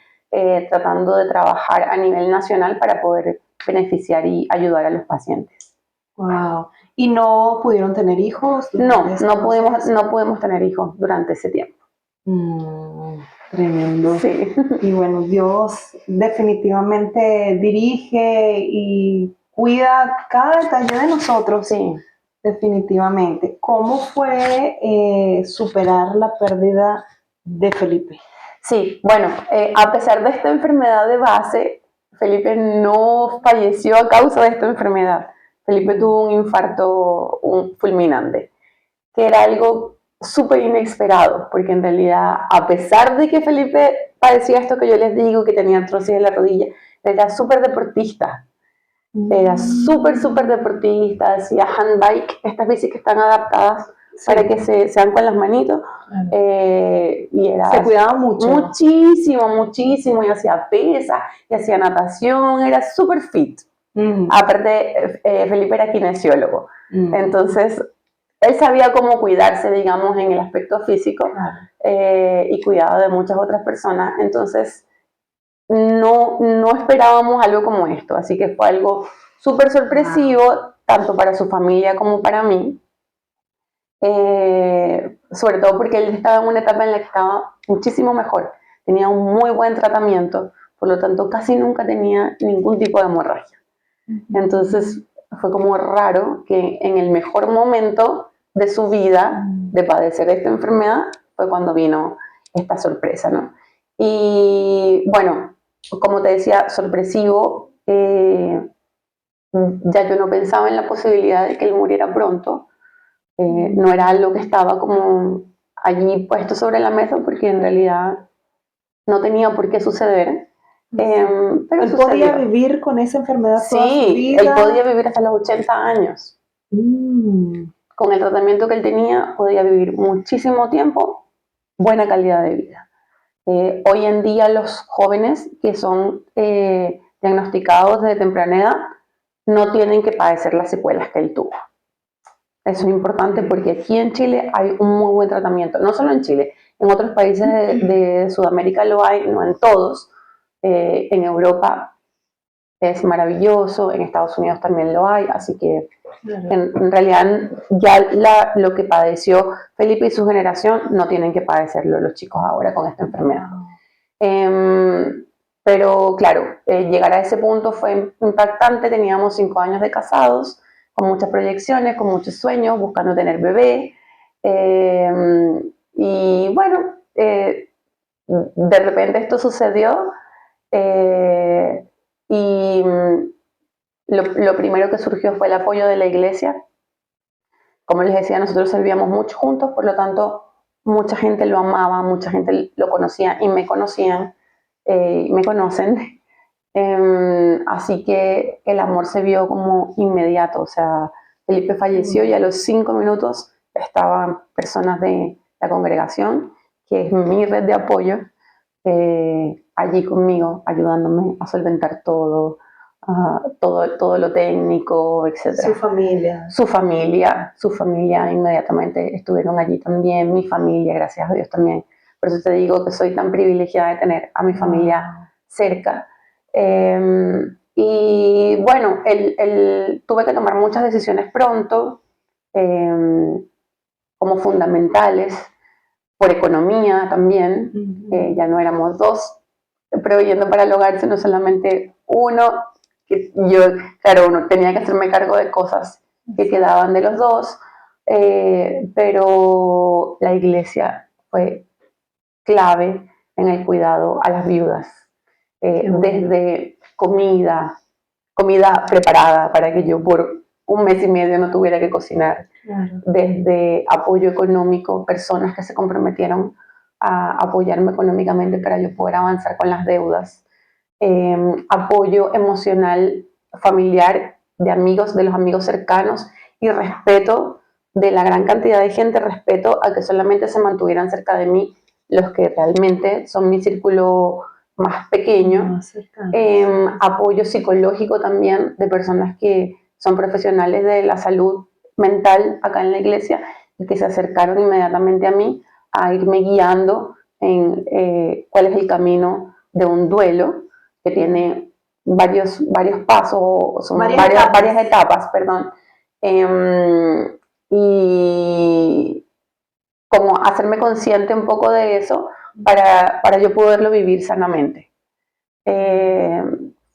tratando de trabajar a nivel nacional para poder beneficiar y ayudar a los pacientes. Wow. ¿Y no pudieron tener hijos? No pudimos tener hijos durante ese tiempo. Tremendo. Sí. Y bueno, Dios definitivamente dirige y cuida cada detalle de nosotros. Sí. Definitivamente. ¿Cómo fue superar la pérdida de Felipe? Sí, bueno, a pesar de esta enfermedad de base, Felipe no falleció a causa de esta enfermedad. Felipe tuvo un infarto fulminante, que era algo súper inesperado, porque en realidad, a pesar de que Felipe padecía esto que yo les digo, que tenía artrosis en la rodilla, era súper deportista. Era súper deportista, hacía handbike, estas bicis que están adaptadas para que sean con las manitos. Y era, se cuidaba mucho. Muchísimo, y hacía pesa, y hacía natación, era súper fit. Aparte, Felipe era kinesiólogo, entonces él sabía cómo cuidarse, digamos, en el aspecto físico, y cuidaba de muchas otras personas, entonces no esperábamos algo como esto, así que fue algo súper sorpresivo, tanto para su familia como para mí, sobre todo porque él estaba en una etapa en la que estaba muchísimo mejor, tenía un muy buen tratamiento, por lo tanto casi nunca tenía ningún tipo de hemorragia. Entonces fue como raro que en el mejor momento de su vida, de padecer esta enfermedad, fue cuando vino esta sorpresa, ¿no? Y bueno, como te decía, sorpresivo, ya yo no pensaba en la posibilidad de que él muriera pronto, no era algo que estaba como allí puesto sobre la mesa, porque en realidad no tenía por qué suceder. Pero él sucedió. podía vivir con esa enfermedad toda su vida. Él podía vivir hasta los 80 años. Con el tratamiento que él tenía, podía vivir muchísimo tiempo, buena calidad de vida. Hoy en día los jóvenes que son diagnosticados desde temprana edad no tienen que padecer las secuelas que él tuvo. Eso es importante porque aquí en Chile hay un muy buen tratamiento, no solo en Chile, en otros países de Sudamérica lo hay, no en todos. En Europa es maravilloso, en Estados Unidos también lo hay, así que en realidad ya lo que padeció Felipe y su generación no tienen que padecerlo los chicos ahora con esta enfermedad. Pero claro, llegar a ese punto fue impactante, teníamos 5 años de casados, con muchas proyecciones, con muchos sueños, buscando tener bebé. Y bueno, de repente esto sucedió, y lo primero que surgió fue el apoyo de la iglesia. Como les decía, nosotros servíamos mucho juntos, por lo tanto, mucha gente lo amaba, mucha gente lo conocía y me conocían, me conocen. Así que el amor se vio como inmediato, o sea, Felipe falleció y a los 5 minutos estaban personas de la congregación, que es mi red de apoyo, allí conmigo, ayudándome a solventar todo lo técnico, etc. Su familia inmediatamente estuvieron allí también, mi familia, gracias a Dios también. Por eso te digo que soy tan privilegiada de tener a mi familia cerca. Y bueno, tuve que tomar muchas decisiones pronto, como fundamentales, por economía también. Ya no éramos dos proveyendo para el hogar, sino solamente uno, que yo, claro, uno tenía que hacerme cargo de cosas que quedaban de los dos, pero la iglesia fue clave en el cuidado a las viudas, desde comida preparada para que yo por 1 mes y medio no tuviera que cocinar, desde apoyo económico, personas que se comprometieron a apoyarme económicamente para yo poder avanzar con las deudas, apoyo emocional, familiar, de los amigos cercanos, y respeto de la gran cantidad de gente, respeto a que solamente se mantuvieran cerca de mí los que realmente son mi círculo más pequeño. Apoyo psicológico también de personas que son profesionales de la salud mental acá en la iglesia y que se acercaron inmediatamente a mí a irme guiando en cuál es el camino de un duelo que tiene varios pasos, son varias etapas, perdón. Y como hacerme consciente un poco de eso para yo poderlo vivir sanamente.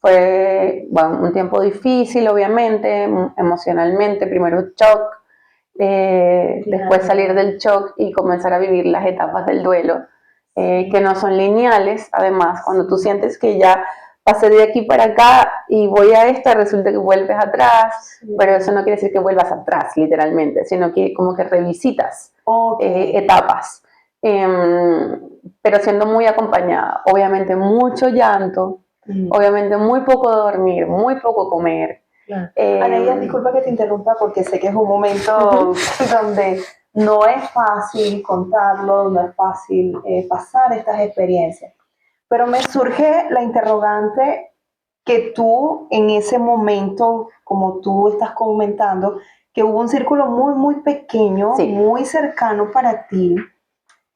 Fue bueno, un tiempo difícil, obviamente, emocionalmente, primero shock, después salir del shock y comenzar a vivir las etapas del duelo, que no son lineales. Además, cuando tú sientes que ya pasé de aquí para acá y voy a esta, resulta que vuelves atrás, pero eso no quiere decir que vuelvas atrás, literalmente, sino que como que revisitas etapas, pero siendo muy acompañada. Obviamente mucho llanto, obviamente muy poco dormir, muy poco comer. Claro. Anaía, disculpa que te interrumpa porque sé que es un momento donde no es fácil contarlo, no es fácil pasar estas experiencias. Pero me surge la interrogante que tú en ese momento, como tú estás comentando, que hubo un círculo muy, muy pequeño, sí, muy cercano para ti,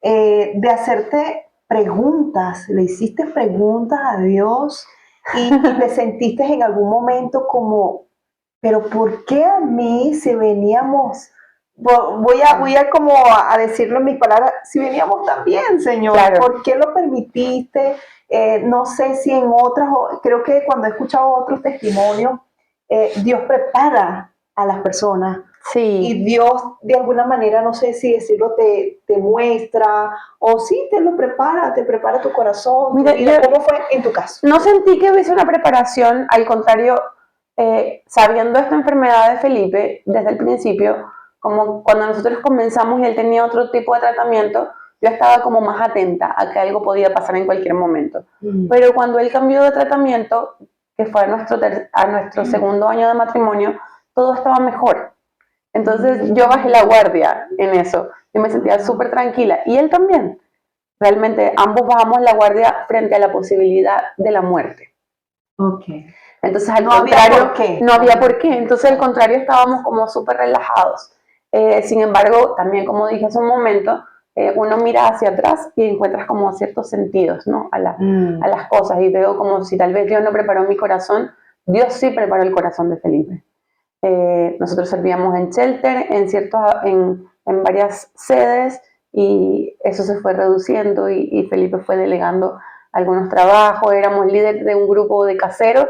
de hacerte preguntas, le hiciste preguntas a Dios y te sentiste en algún momento como, pero ¿por qué a mí si veníamos, voy a como a decirlo en mis palabras, si veníamos tan bien, Señor? Claro. ¿Por qué lo permitiste? No sé si en otras, creo que cuando he escuchado otros testimonios, Dios prepara a las personas. Sí. Y Dios, de alguna manera, no sé si decirlo, te muestra, o sí, te lo prepara, te prepara tu corazón. Mira, ¿cómo fue en tu caso? No sentí que hubiese una preparación, al contrario, sabiendo esta enfermedad de Felipe, desde el principio, como cuando nosotros comenzamos y él tenía otro tipo de tratamiento, yo estaba como más atenta a que algo podía pasar en cualquier momento. Pero cuando él cambió de tratamiento, que fue a nuestro segundo año de matrimonio, todo estaba mejor. Entonces yo bajé la guardia en eso. Yo me sentía súper tranquila. Y él también. Realmente ambos bajamos la guardia frente a la posibilidad de la muerte. Okay. Entonces al contrario, no había por qué. Entonces al contrario estábamos como súper relajados. Sin embargo, también como dije hace un momento, uno mira hacia atrás y encuentras como ciertos sentidos, ¿no? a las cosas. Y veo como si tal vez Dios no preparó mi corazón, Dios sí preparó el corazón de Felipe. Nosotros servíamos en shelter, en varias sedes, y eso se fue reduciendo y Felipe fue delegando algunos trabajos. Éramos líderes de un grupo de caseros,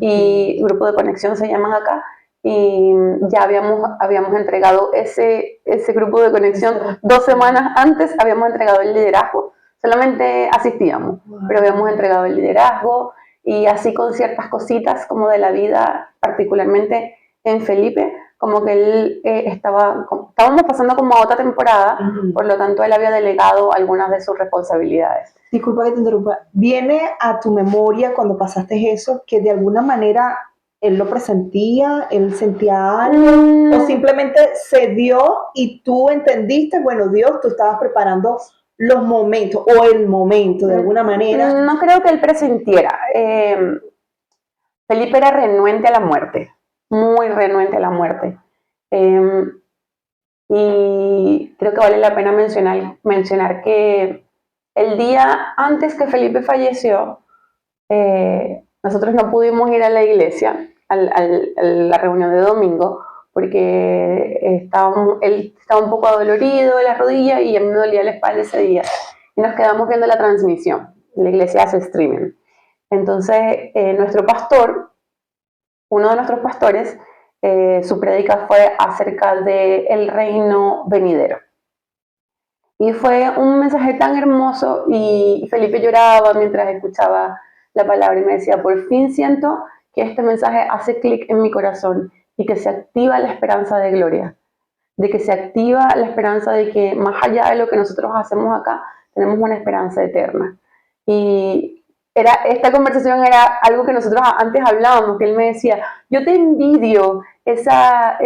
y grupo de conexión se llaman acá, y ya habíamos entregado ese grupo de conexión 2 semanas antes. Habíamos entregado el liderazgo, solamente asistíamos, pero habíamos entregado el liderazgo, y así con ciertas cositas como de la vida, particularmente en Felipe, como que él estábamos pasando como a otra temporada, por lo tanto él había delegado algunas de sus responsabilidades. Disculpa que te interrumpa, ¿viene a tu memoria cuando pasaste eso que de alguna manera él lo presentía, él sentía algo, o simplemente se dio y tú entendiste, bueno, Dios, tú estabas preparando los momentos, o el momento de alguna manera? No creo que él presintiera. Felipe era renuente a la muerte, muy renuente a la muerte. Y creo que vale la pena mencionar que el día antes que Felipe falleció, nosotros no pudimos ir a la iglesia, a la reunión de domingo, porque él estaba un poco adolorido de la rodilla y a mí me dolía la espalda ese día. Y nos quedamos viendo la transmisión. La iglesia hace streaming. Entonces, nuestro pastor, uno de nuestros pastores, su prédica fue acerca del reino venidero. Y fue un mensaje tan hermoso, y Felipe lloraba mientras escuchaba la palabra y me decía, por fin siento que este mensaje hace clic en mi corazón y que se activa la esperanza de gloria, de que se activa la esperanza de que más allá de lo que nosotros hacemos acá, tenemos una esperanza eterna. Y esta conversación era algo que nosotros antes hablábamos, que él me decía, yo te envidio esa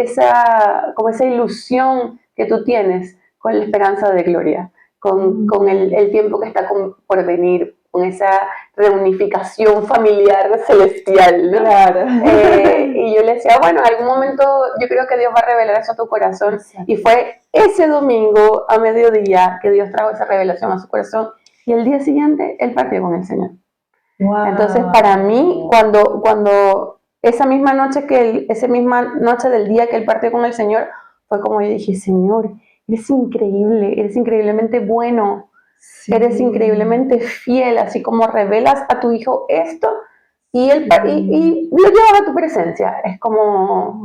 ilusión que tú tienes con la esperanza de gloria, con el tiempo que está por venir, con esa reunificación familiar celestial, ¿no? Claro. Y yo le decía, bueno, en algún momento yo creo que Dios va a revelar eso a tu corazón. Exacto. Y fue ese domingo a mediodía que Dios trajo esa revelación a su corazón, y el día siguiente él partió con el Señor. Wow. Entonces, para mí, cuando esa misma noche esa misma noche del día que él partió con el Señor, fue como yo dije, Señor, eres increíble, eres increíblemente bueno, Sí. eres increíblemente fiel, así como revelas a tu hijo esto y lo llevas a tu presencia. Es como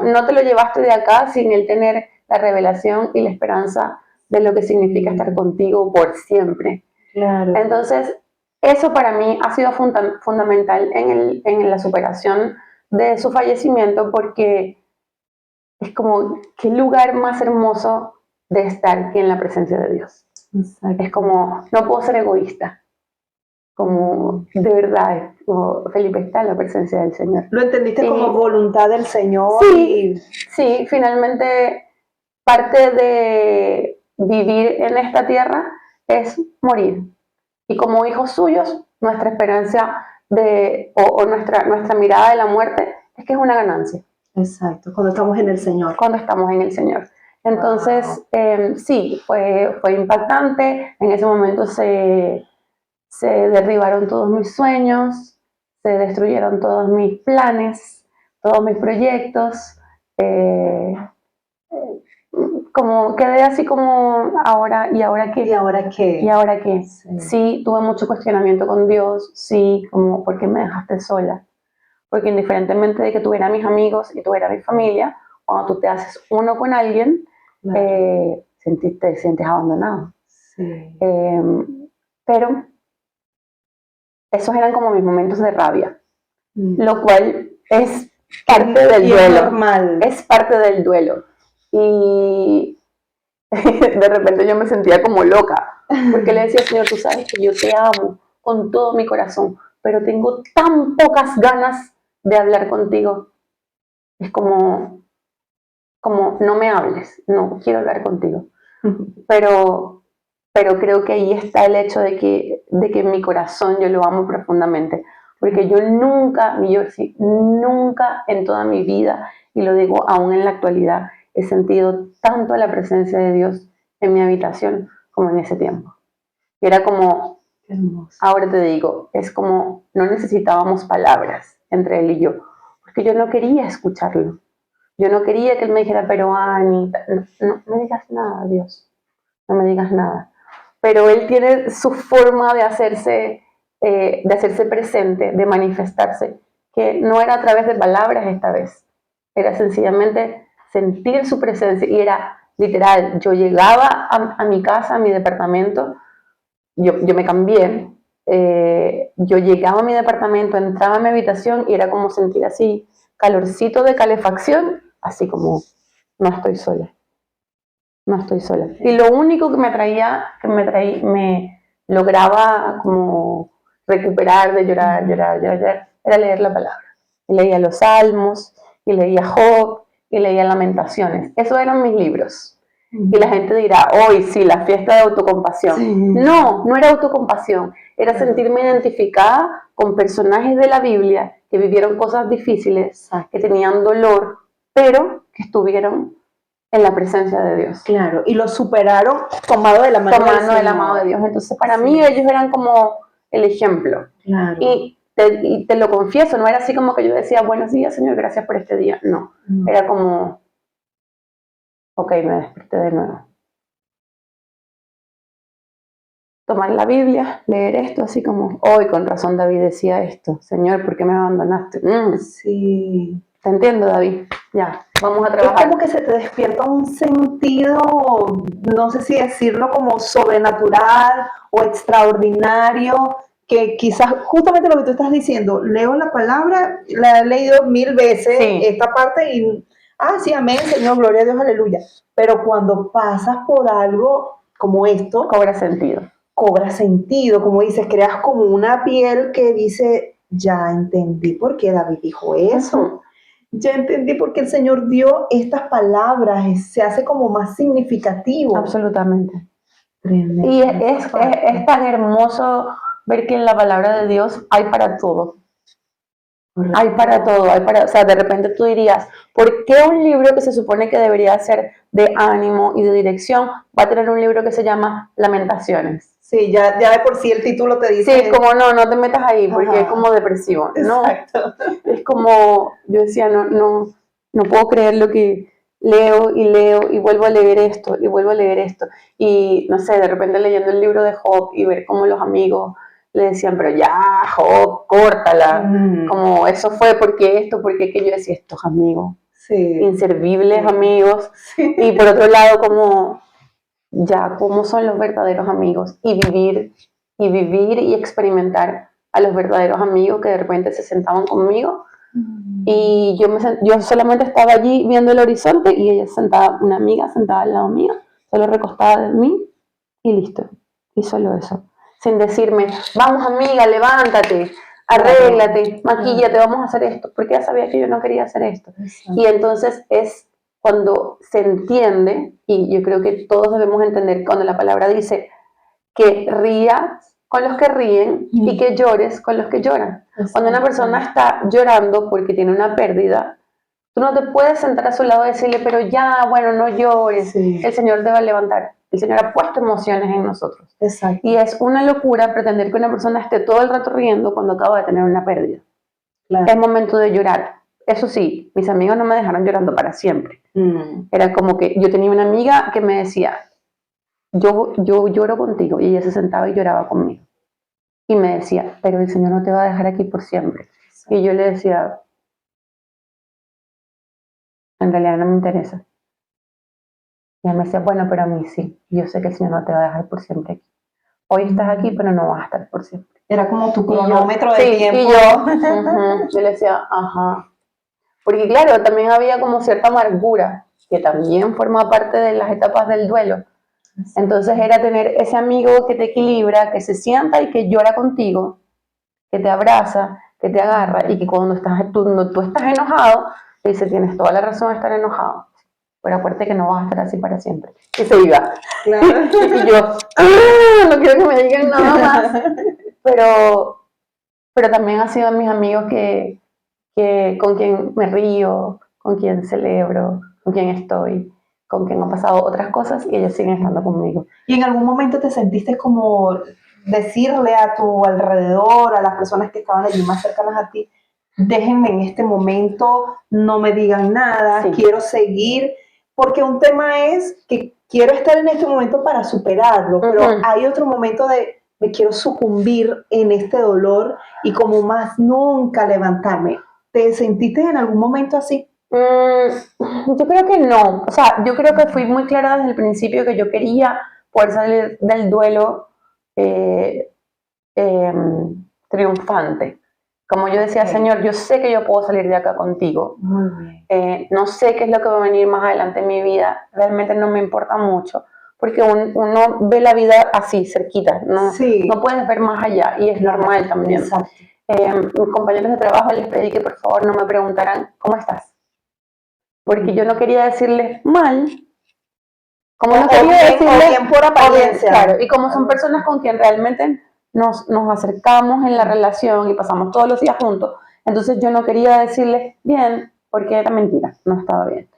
no te lo llevaste de acá sin él tener la revelación y la esperanza de lo que significa estar contigo por siempre. Claro. Entonces, eso para mí ha sido fundamental en la superación de su fallecimiento, porque es como, qué lugar más hermoso de estar que en la presencia de Dios. Exacto. Es como, no puedo ser egoísta. Como, de verdad, como Felipe está en la presencia del Señor. ¿Lo entendiste como voluntad del Señor? Sí, sí, finalmente parte de vivir en esta tierra es morir. Y como hijos suyos, nuestra esperanza o nuestra mirada de la muerte es que es una ganancia. Exacto, cuando estamos en el Señor. Cuando estamos en el Señor. Entonces, sí, fue impactante. En ese momento se derribaron todos mis sueños, se destruyeron todos mis planes, todos mis proyectos. Como quedé así como, ahora, ¿y ahora qué? ¿Y ahora qué? ¿Y ahora qué? Sí. Sí, tuve mucho cuestionamiento con Dios, sí, como, ¿por qué me dejaste sola? Porque indiferentemente de que tuviera mis amigos y tuviera mi familia, cuando tú te haces uno con alguien, Claro. te sientes abandonado. Sí. Pero esos eran como mis momentos de rabia, Mm. lo cual es parte del duelo. Es normal. Es parte del duelo. Y de repente yo me sentía como loca, porque le decía, Señor, tú sabes que yo te amo con todo mi corazón, pero tengo tan pocas ganas de hablar contigo. Es como no me hables, no quiero hablar contigo. Pero creo que ahí está el hecho de que en mi corazón yo lo amo profundamente, porque yo nunca en toda mi vida, y lo digo aún en la actualidad, he sentido tanto la presencia de Dios en mi habitación como en ese tiempo. Y era como, ahora te digo, es como no necesitábamos palabras entre él y yo, porque yo no quería escucharlo. Yo no quería que él me dijera, pero Ani, no me digas nada, Dios, no me digas nada. Pero él tiene su forma de hacerse presente, de manifestarse, que no era a través de palabras esta vez, era sencillamente sentir su presencia, y era literal, yo llegaba a mi casa, a mi departamento, yo me cambié, yo llegaba a mi departamento, entraba a mi habitación y era como sentir así calorcito de calefacción, así como no estoy sola. No estoy sola. Y lo único que me lograba como recuperar de llorar, era leer la palabra. Y leía los Salmos, y leía Job, y leía Lamentaciones. Esos eran mis libros. Y la gente dirá, hoy sí, la fiesta de autocompasión. Sí. No era autocompasión. Era sentirme identificada con personajes de la Biblia que vivieron cosas difíciles, que tenían dolor, pero que estuvieron en la presencia de Dios. Claro, y lo superaron tomado de la mano de Dios. Entonces, para mí ellos eran como el ejemplo. Claro. Y te lo confieso, no era así como que yo decía, buenos días, Señor, gracias por este día. No, era como, ok, me desperté de nuevo. Tomar la Biblia, leer esto, así como, hoy con razón David decía esto, Señor, ¿por qué me abandonaste? Sí. Te entiendo, David. Ya, vamos a trabajar. Es como que se te despierta un sentido, no sé si decirlo como sobrenatural o extraordinario, que quizás justamente lo que tú estás diciendo, leo la palabra, la he leído 1000 veces, sí, esta parte, y, sí, amén, Señor, gloria a Dios, aleluya. Pero cuando pasas por algo como esto, cobra sentido. Cobra sentido, como dices, creas como una piel que dice, ya entendí por qué David dijo eso. Uh-huh. Ya entendí por qué el Señor dio estas palabras, se hace como más significativo. Absolutamente. Tremendo. Y es tan hermoso ver que en la palabra de Dios hay para todo. Correcto. Hay para todo, o sea, de repente tú dirías, ¿por qué un libro que se supone que debería ser de ánimo y de dirección va a tener un libro que se llama Lamentaciones? Sí, ya de por sí el título te dice... Sí, como no te metas ahí, porque es como depresivo. Exacto. No, es como, yo decía, no puedo creer lo que leo y vuelvo a leer esto, y vuelvo a leer esto. Y no sé, de repente leyendo el libro de Job y ver cómo los amigos le decían, pero ya, Job, córtala. Como eso fue porque esto, porque que yo decía, estos amigos, inservibles amigos. Y por otro lado, como ya cómo son los verdaderos amigos y vivir y experimentar a los verdaderos amigos que de repente se sentaban conmigo y yo solamente estaba allí viendo el horizonte y ella sentada, una amiga sentada al lado mío, solo recostada de mí y listo, y solo eso, sin decirme, vamos amiga, levántate, arréglate, maquíllate, vamos a hacer esto, porque ella sabía que yo no quería hacer esto. Y entonces es cuando se entiende, y yo creo que todos debemos entender cuando la palabra dice que rías con los que ríen y que llores con los que lloran. Cuando una persona está llorando porque tiene una pérdida, tú no te puedes sentar a su lado y decirle, pero ya, bueno, no llores, el Señor te va a levantar. El Señor ha puesto emociones en nosotros. Exacto. Y es una locura pretender que una persona esté todo el rato riendo cuando acaba de tener una pérdida. Claro. Es momento de llorar. Eso sí, mis amigos no me dejaron llorando para siempre. Era como que yo tenía una amiga que me decía, yo lloro contigo, y ella se sentaba y lloraba conmigo. Y me decía, pero el Señor no te va a dejar aquí por siempre. Y yo le decía, en realidad no me interesa. Y ella me decía, bueno, pero a mí sí. Y yo sé que el Señor no te va a dejar por siempre aquí. Hoy estás aquí, pero no vas a estar por siempre. Era como tu cronómetro de tiempo. Y yo le decía, ajá. Porque claro, también había como cierta amargura, que también forma parte de las etapas del duelo. Entonces era tener ese amigo que te equilibra, que se sienta y que llora contigo, que te abraza, que te agarra, y que cuando tú estás enojado, te dice, tienes toda la razón de estar enojado, pero acuérdate que no vas a estar así para siempre. Y se iba. Claro. Y yo, no quiero que me digan nada más. Pero también ha sido mis amigos que con quien me río, con quien celebro, con quien estoy, con quien han pasado otras cosas y ellos siguen estando conmigo. ¿Y en algún momento te sentiste como decirle a tu alrededor, a las personas que estaban allí más cercanas a ti, déjenme en este momento, no me digan nada, quiero seguir? Porque un tema es que quiero estar en este momento para superarlo, pero hay otro momento de me quiero sucumbir en este dolor y como más nunca levantarme. ¿Te sentiste en algún momento así? Yo creo que no. O sea, yo creo que fui muy clara desde el principio que yo quería poder salir del duelo triunfante. Como yo decía, Señor, yo sé que yo puedo salir de acá contigo. Muy bien. No sé qué es lo que va a venir más adelante en mi vida. Realmente no me importa mucho. Porque uno ve la vida así, cerquita. No puedes ver más allá. Y es normal también. Exacto. Mis compañeros de trabajo les pedí que por favor no me preguntaran ¿cómo estás? Porque yo no quería decirles mal, como no quería decirles bien por apariencia. Claro, y como son personas con quien realmente nos acercamos en la relación y pasamos todos los días juntos, entonces yo no quería decirles bien, porque era mentira, no estaba bien.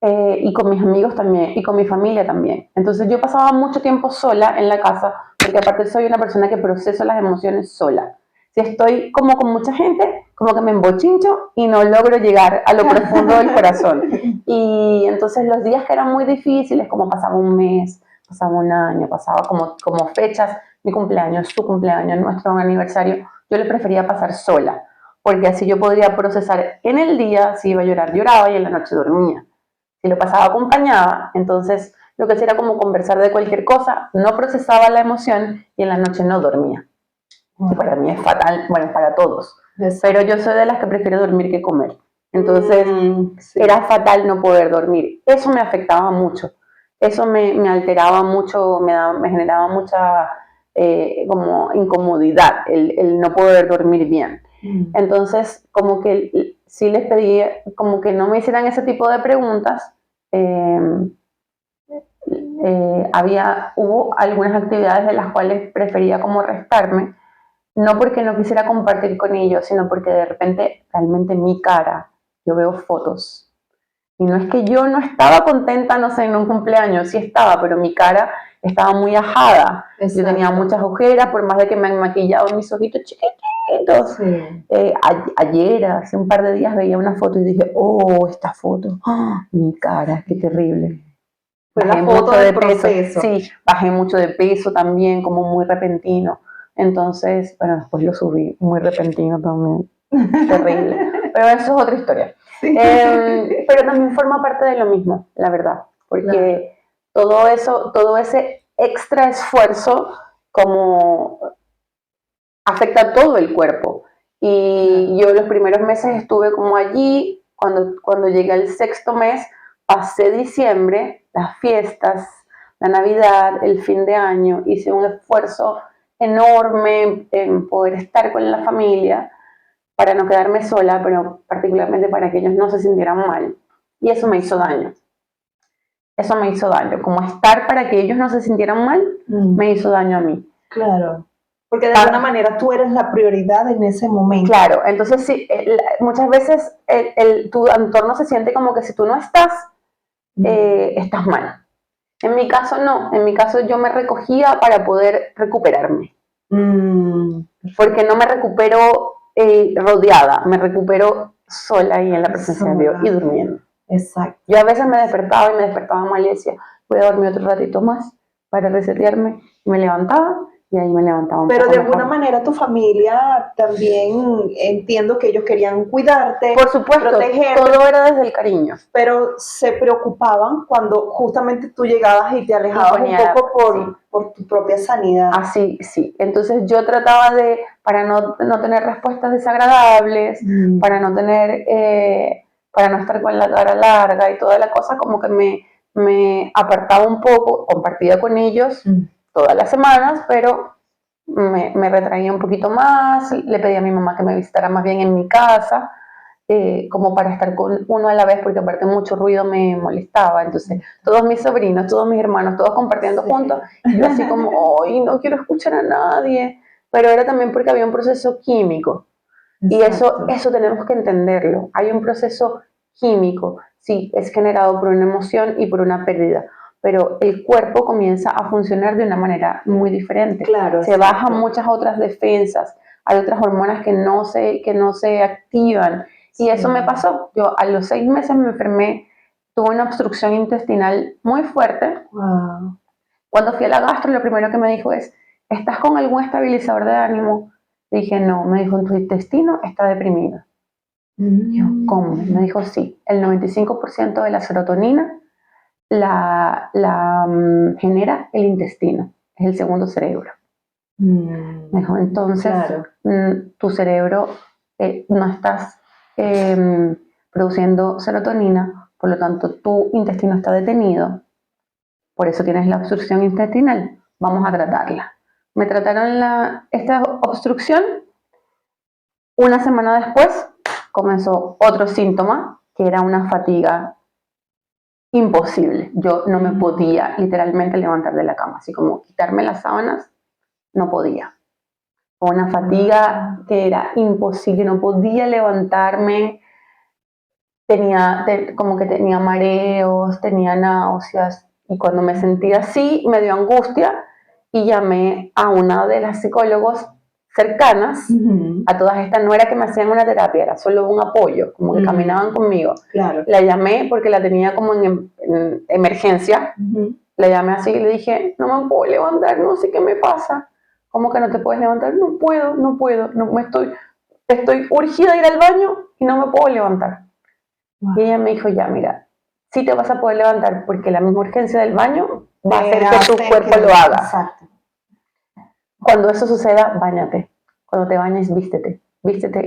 Y con mis amigos también, y con mi familia también. Entonces yo pasaba mucho tiempo sola en la casa, porque aparte soy una persona que proceso las emociones sola. Si estoy como con mucha gente, como que me embochincho y no logro llegar a lo profundo del corazón. Y entonces los días que eran muy difíciles, como pasaba un mes, pasaba un año, pasaba como fechas, mi cumpleaños, su cumpleaños, nuestro aniversario, yo le prefería pasar sola, porque así yo podría procesar en el día, si iba a llorar, lloraba y en la noche dormía. Si lo pasaba acompañada, entonces lo que hacía era como conversar de cualquier cosa, no procesaba la emoción y en la noche no dormía. Y para mí es fatal, bueno, para todos. Pero yo soy de las que prefiero dormir que comer. Entonces era fatal no poder dormir. Eso me afectaba mucho. Eso me alteraba mucho, me generaba mucha como incomodidad el no poder dormir bien. Entonces, como que sí les pedí como que no me hicieran ese tipo de preguntas. Hubo algunas actividades de las cuales prefería como restarme, no porque no quisiera compartir con ellos, sino porque de repente realmente mi cara, yo veo fotos y no es que yo no estaba contenta, no sé, en un cumpleaños, sí estaba, pero mi cara estaba muy ajada. Exacto. Yo tenía muchas ojeras, por más de que me han maquillado mis ojitos chiquititos. Sí. Ayer, hace un par de días, veía una foto y dije, oh, esta foto, mi cara, qué terrible. Fue Bajé la foto mucho del de peso. proceso. Sí, bajé mucho de peso también, como muy repentino. Entonces, bueno, después lo subí, muy repentino también. Terrible. Pero eso es otra historia. Sí. Pero también forma parte de lo mismo, la verdad. Porque todo eso, todo ese extra esfuerzo, como afecta a todo el cuerpo. Y yo los primeros meses estuve como allí, cuando llegué al 6º mes, pasé diciembre, las fiestas, la Navidad, el fin de año, hice un esfuerzo enorme en poder estar con la familia para no quedarme sola, pero particularmente para que ellos no se sintieran mal. Y eso me hizo daño. Eso me hizo daño. Como estar para que ellos no se sintieran mal, me hizo daño a mí. Claro. Porque de alguna manera tú eres la prioridad en ese momento. Claro, entonces sí, muchas veces tu entorno se siente como que si tú no estás, estás mal. En mi caso no, en mi caso yo me recogía para poder recuperarme. Porque no me recupero rodeada, me recupero sola y en la presencia de Dios y durmiendo. Exacto. Yo a veces me despertaba mal y decía, voy a dormir otro ratito más para resetearme. Me levantaba y ahí me levantaba un Pero poco de alguna mejor. manera tu familia también, entiendo que ellos querían cuidarte, Por supuesto, protegerte, todo era desde el cariño. pero se preocupaban cuando justamente tú llegabas y te alejabas un poco por tu propia sanidad. Así, sí. Entonces yo trataba de, para no tener respuestas desagradables, para no estar con la cara larga y toda la cosa, como que me apartaba un poco, compartía con ellos todas las semanas, pero me retraía un poquito más, le pedí a mi mamá que me visitara más bien en mi casa, como para estar con uno a la vez, porque aparte mucho ruido me molestaba. Entonces, todos mis sobrinos, todos mis hermanos, todos compartiendo juntos, y yo así como, ¡ay, no quiero escuchar a nadie! Pero era también porque había un proceso químico. Exacto. Y eso tenemos que entenderlo. Hay un proceso químico, sí, es generado por una emoción y por una pérdida, pero el cuerpo comienza a funcionar de una manera muy diferente. Claro, se bajan muchas otras defensas, hay otras hormonas que no se activan. Y eso me pasó. Yo a los 6 meses me enfermé, tuve una obstrucción intestinal muy fuerte. Wow. Cuando fui a la gastro, lo primero que me dijo es, ¿estás con algún estabilizador de ánimo? Dije, no. Me dijo, tu intestino está deprimido. Yo, ¿cómo? Me dijo, sí. El 95% de la serotonina la genera el intestino. Es el segundo cerebro. Me dijo, entonces, tu cerebro no estás produciendo serotonina, por lo tanto tu intestino está detenido, por eso tienes la obstrucción intestinal, vamos a tratarla. Me trataron esta obstrucción, una semana después comenzó otro síntoma, que era una fatiga imposible. Yo no me podía literalmente levantar de la cama, así como quitarme las sábanas, no podía. Una fatiga que era imposible, no podía levantarme, como que tenía mareos, tenía náuseas, y cuando me sentía así me dio angustia y llamé a una de las psicólogos cercanas. A todas estas no era que me hacían una terapia, era solo un apoyo, como que caminaban conmigo. Claro. La llamé porque la tenía como en emergencia. La llamé así y le dije, no me puedo levantar, no sé qué me pasa. ¿Cómo que no te puedes levantar? No puedo, estoy urgida a ir al baño y no me puedo levantar. Wow. Y ella me dijo, ya, mira, sí te vas a poder levantar porque la misma urgencia del baño va a hacer que tu cuerpo lo haga. Exacto. Cuando eso suceda, báñate. Cuando te bañes, vístete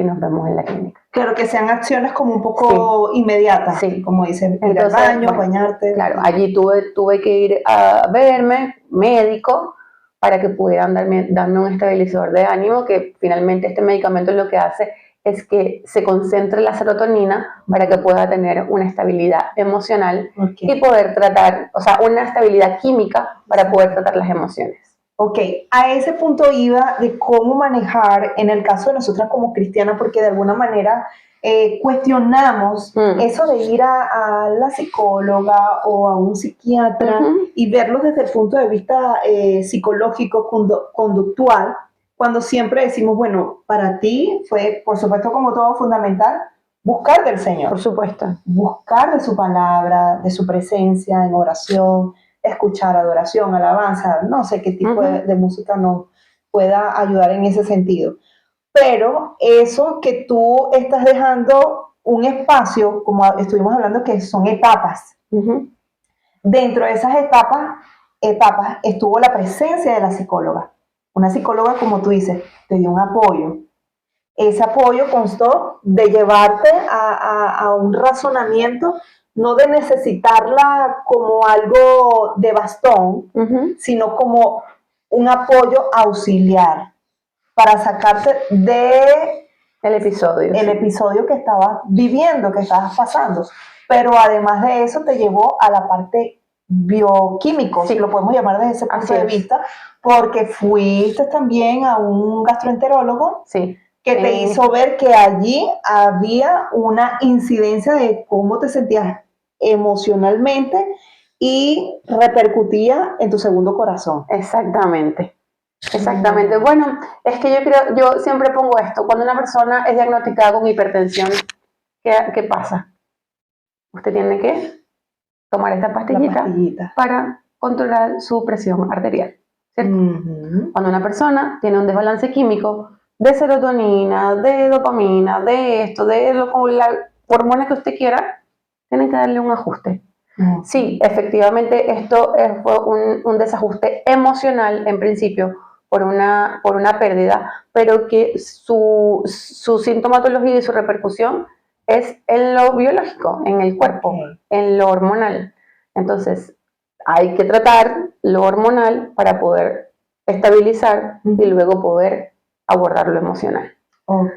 y nos vemos en la clínica. Claro, que sean acciones como un poco inmediatas, como dicen, ir al baño, bañarte. Claro, allí tuve que ir a verme, médico, para que pudieran darme un estabilizador de ánimo, que finalmente este medicamento lo que hace es que se concentre la serotonina para que pueda tener una estabilidad emocional y poder tratar, o sea, una estabilidad química para poder tratar las emociones. Ok, a ese punto iba de cómo manejar, en el caso de nosotras como cristianas, porque de alguna manera cuestionamos eso de ir a la psicóloga o a un psiquiatra y verlo desde el punto de vista psicológico, conductual, cuando siempre decimos, bueno, para ti fue, por supuesto, como todo fundamental, buscar del Señor. Por supuesto. Buscar de su palabra, de su presencia en oración, escuchar adoración, alabanza, no sé qué tipo de música nos pueda ayudar en ese sentido. Pero eso que tú estás dejando un espacio, como estuvimos hablando, que son etapas. Dentro de esas etapas estuvo la presencia de la psicóloga. Una psicóloga, como tú dices, te dio un apoyo. Ese apoyo constó de llevarte a un razonamiento, no de necesitarla como algo de bastón, sino como un apoyo auxiliar para sacarte de el episodio que estabas viviendo, que estabas pasando. Pero además de eso te llevó a la parte bioquímico, si lo podemos llamar desde ese punto de vista, porque fuiste también a un gastroenterólogo que te hizo ver que allí había una incidencia de cómo te sentías emocionalmente y repercutía en tu segundo corazón. Exactamente. Exactamente. Bueno, es que yo siempre pongo esto, cuando una persona es diagnosticada con hipertensión, ¿qué pasa? Usted tiene que tomar esta pastillita para controlar su presión arterial, ¿cierto? Cuando una persona tiene un desbalance químico de serotonina, de dopamina, de esto, de la hormona que usted quiera, tienen que darle un ajuste. Sí, efectivamente esto fue un desajuste emocional en principio por una pérdida, pero que su sintomatología y su repercusión es en lo biológico, en el cuerpo, en lo hormonal. Entonces, hay que tratar lo hormonal para poder estabilizar y luego poder abordar lo emocional.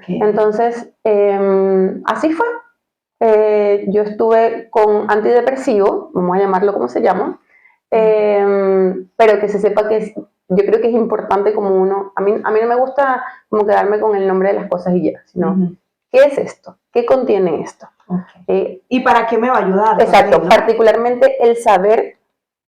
Entonces, así fue. Yo estuve con antidepresivo, vamos a llamarlo como se llama, pero que se sepa que yo creo que es importante como a mí no me gusta como quedarme con el nombre de las cosas y ya, sino, ¿qué es esto? ¿Qué contiene esto? ¿Y para qué me va a ayudar? Exacto, particularmente el saber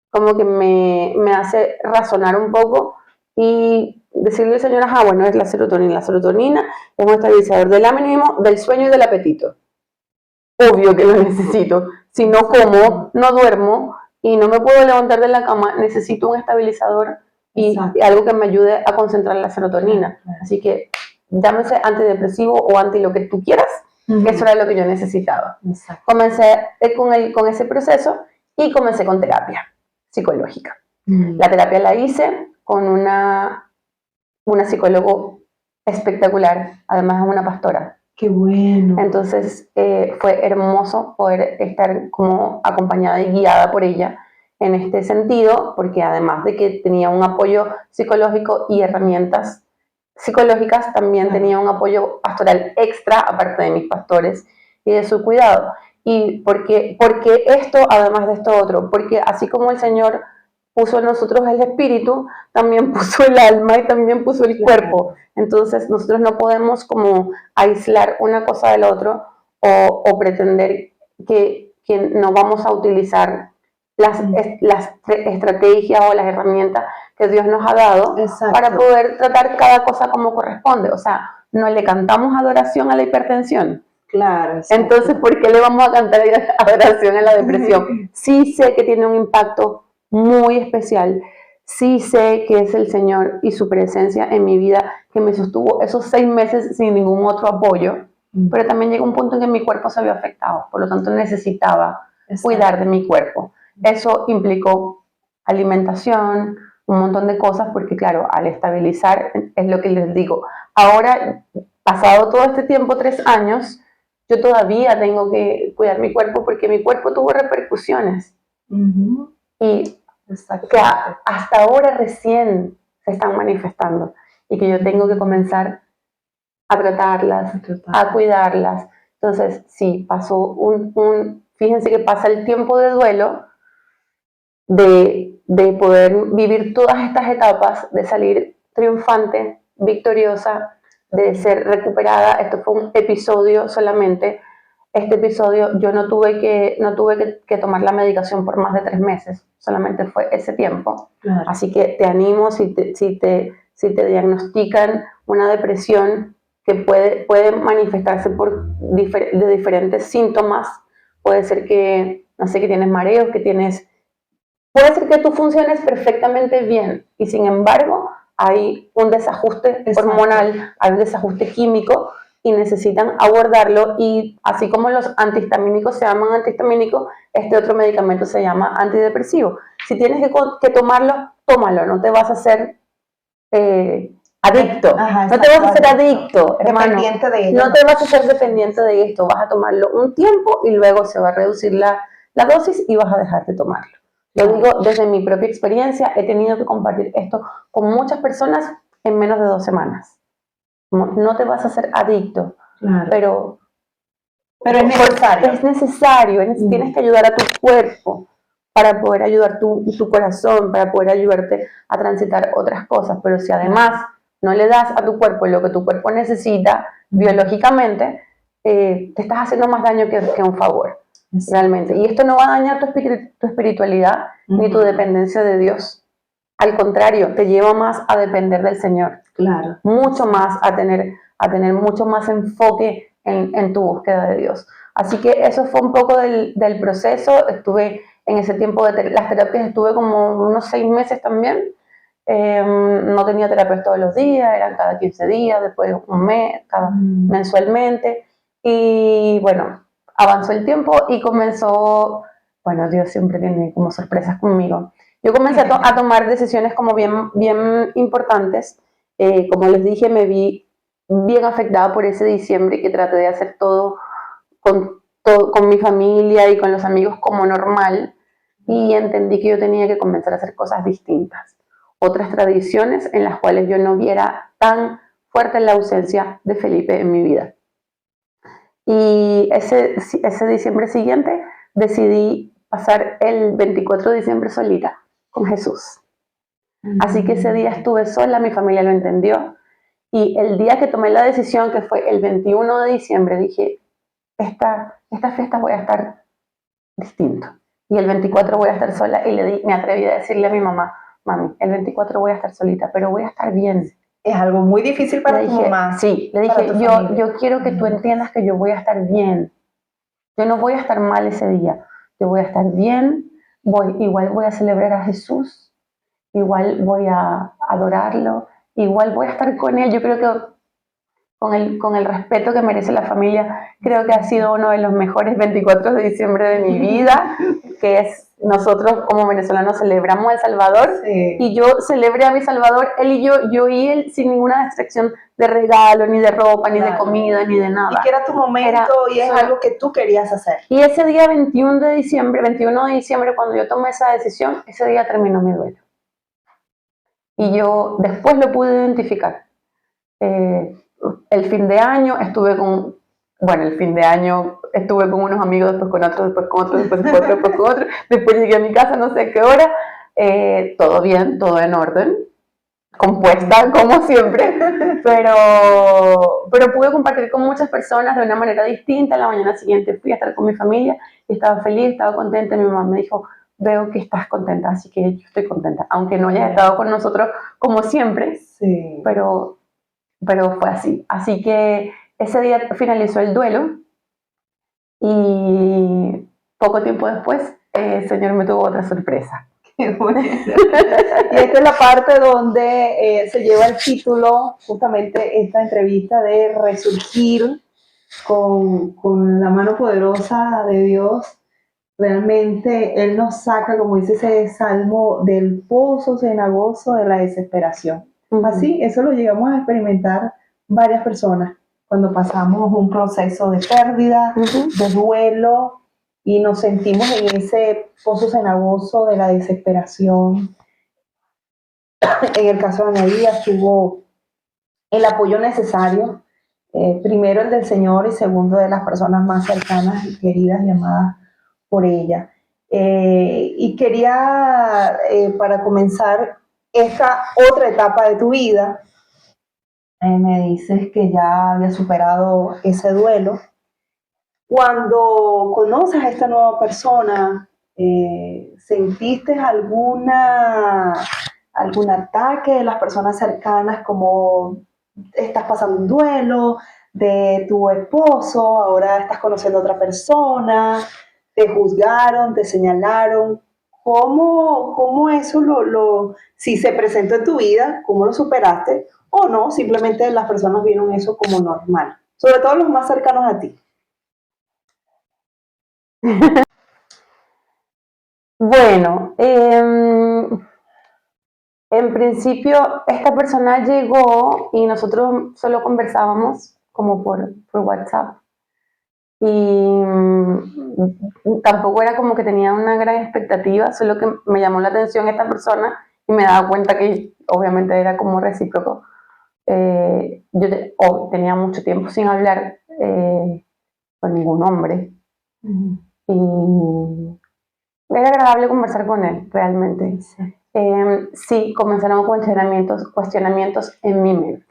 como que me hace razonar un poco y decirle al Señor, bueno, es la serotonina. La serotonina es un estabilizador del ánimo, del sueño y del apetito. Obvio que lo necesito. Si no como, no duermo y no me puedo levantar de la cama, necesito un estabilizador y algo que me ayude a concentrar la serotonina. Así que llámese antidepresivo o anti lo que tú quieras, eso era lo que yo necesitaba. Comencé con ese proceso y comencé con terapia psicológica. La terapia la hice con una psicóloga espectacular, además es una pastora. ¡Qué bueno! Entonces fue hermoso poder estar como acompañada y guiada por ella en este sentido, porque además de que tenía un apoyo psicológico y herramientas psicológicas, también tenía un apoyo pastoral extra, aparte de mis pastores y de su cuidado. ¿Y porque esto, además de esto otro? Porque así como el Señor puso en nosotros el espíritu, también puso el alma y también puso el cuerpo. Entonces nosotros no podemos como aislar una cosa del otro o pretender que no vamos a utilizar las estrategias o las herramientas que Dios nos ha dado para poder tratar cada cosa como corresponde. O sea, no le cantamos adoración a la hipertensión. Claro. Entonces, ¿por qué le vamos a cantar adoración a la depresión? Sí sé que tiene un impacto muy especial. Sí sé que es el Señor y su presencia en mi vida que me sostuvo esos 6 meses sin ningún otro apoyo, pero también llegó un punto en que mi cuerpo se vio afectado, por lo tanto necesitaba cuidar de mi cuerpo. Eso implicó alimentación, un montón de cosas, porque claro, al estabilizar, es lo que les digo, ahora, pasado todo este tiempo, 3 años, yo todavía tengo que cuidar mi cuerpo porque mi cuerpo tuvo repercusiones. Y que hasta ahora recién se están manifestando y que yo tengo que comenzar a tratarlas, a cuidarlas. Entonces, sí, pasó fíjense que pasa el tiempo de duelo de poder vivir todas estas etapas, de salir triunfante, victoriosa, de ser recuperada. Esto fue un episodio solamente. Este episodio yo no tuve que tomar la medicación por más de 3 meses, solamente fue ese tiempo. Claro. Así que te animo, si te diagnostican una depresión que puede manifestarse de diferentes síntomas, puede ser que, no sé, que tienes mareos, puede ser que tú funciones perfectamente bien y sin embargo hay un desajuste hormonal, hay un desajuste químico y necesitan abordarlo, y así como los antihistamínicos se llaman antihistamínicos, este otro medicamento se llama antidepresivo. Si tienes que tomarlo, tómalo, no te vas a hacer adicto. Ajá, no te vas a hacer adicto, hermano. Dependiente de ello. No te vas a ser dependiente de esto. Vas a tomarlo un tiempo y luego se va a reducir la dosis y vas a dejar de tomarlo. Lo digo desde mi propia experiencia. He tenido que compartir esto con muchas personas en menos de 2 semanas. No te vas a hacer adicto, Claro. pero es necesario. Es necesario. Tienes que ayudar a tu cuerpo para poder ayudar tu corazón, para poder ayudarte a transitar otras cosas. Pero si además no le das a tu cuerpo lo que tu cuerpo necesita biológicamente, te estás haciendo más daño que un favor, realmente. Y esto no va a dañar tu espiritualidad ni tu dependencia de Dios. Al contrario, te lleva más a depender del Señor. Claro. Mucho más a tener mucho más enfoque en tu búsqueda de Dios. Así que eso fue un poco del proceso. Estuve en ese tiempo de las terapias, estuve como unos 6 meses también. No tenía terapias todos los días, eran cada 15 días, después un mes, mensualmente. Y bueno, avanzó el tiempo y comenzó, bueno, Dios siempre tiene como sorpresas conmigo. Yo comencé a tomar decisiones como bien importantes. Como les dije, me vi bien afectada por ese diciembre, que traté de hacer todo con mi familia y con los amigos como normal, y entendí que yo tenía que comenzar a hacer cosas distintas, otras tradiciones en las cuales yo no viera tan fuerte la ausencia de Felipe en mi vida. Y ese diciembre siguiente decidí pasar el 24 de diciembre solita con Jesús. Así que ese día estuve sola, mi familia lo entendió, y el día que tomé la decisión, que fue el 21 de diciembre, dije, esta fiesta voy a estar distinto, y el 24 voy a estar sola, y me atreví a decirle a mi mamá, mami, el 24 voy a estar solita, pero voy a estar bien. Es algo muy difícil para tu mamá. Sí, le dije, yo quiero que tú entiendas que yo voy a estar bien, yo no voy a estar mal ese día, yo voy a estar bien, igual voy a celebrar a Jesús, igual voy a adorarlo, igual voy a estar con él. Yo creo que con el respeto que merece la familia, creo que ha sido uno de los mejores 24 de diciembre de mi vida, que es, nosotros como venezolanos celebramos a El Salvador, sí. Y yo celebré a mi Salvador, él y yo y él, sin ninguna distracción de regalo, ni de ropa, ni de comida, ni de nada. Y que era tu momento y es algo que tú querías hacer. Y ese día 21 de diciembre, cuando yo tomé esa decisión, ese día terminó mi duelo. Y yo después lo pude identificar. El fin de año estuve con unos amigos, después con otros, después con otros, después con otros, después con otros. Después llegué a mi casa, no sé a qué hora. Todo bien, todo en orden, compuesta como siempre, pero pude compartir con muchas personas de una manera distinta. La mañana siguiente fui a estar con mi familia y estaba feliz, estaba contenta. Mi mamá me dijo, veo que estás contenta, así que yo estoy contenta, aunque no hayas estado con nosotros como siempre, sí. pero fue así. Así que ese día finalizó el duelo y poco tiempo después el Señor me tuvo otra sorpresa. Y esta es la parte donde se lleva el título, justamente esta entrevista, de resurgir con la mano poderosa de Dios. Realmente Él nos saca, como dice ese salmo, del pozo cenagoso de la desesperación. Así, eso lo llegamos a experimentar varias personas cuando pasamos un proceso de pérdida, de duelo, y nos sentimos en ese pozo cenagoso de la desesperación. En el caso de Ana Díaz tuvo el apoyo necesario, primero el del Señor y segundo de las personas más cercanas y queridas y amadas por ella. Y quería, para comenzar esta otra etapa de tu vida, me dices que ya había superado ese duelo. Cuando conoces a esta nueva persona, ¿sentiste algún ataque de las personas cercanas como estás pasando un duelo de tu esposo, ahora estás conociendo a otra persona, te juzgaron, te señalaron? ¿Cómo eso si se presentó en tu vida, cómo lo superaste? O no, simplemente las personas vieron eso como normal, sobre todo los más cercanos a ti. Bueno, en principio esta persona llegó y nosotros solo conversábamos como por WhatsApp. Y tampoco era como que tenía una gran expectativa, solo que me llamó la atención esta persona y me daba cuenta que obviamente era como recíproco. Tenía mucho tiempo sin hablar con ningún hombre. Y era agradable conversar con él, realmente. Sí, comenzaron cuestionamientos en mi mente.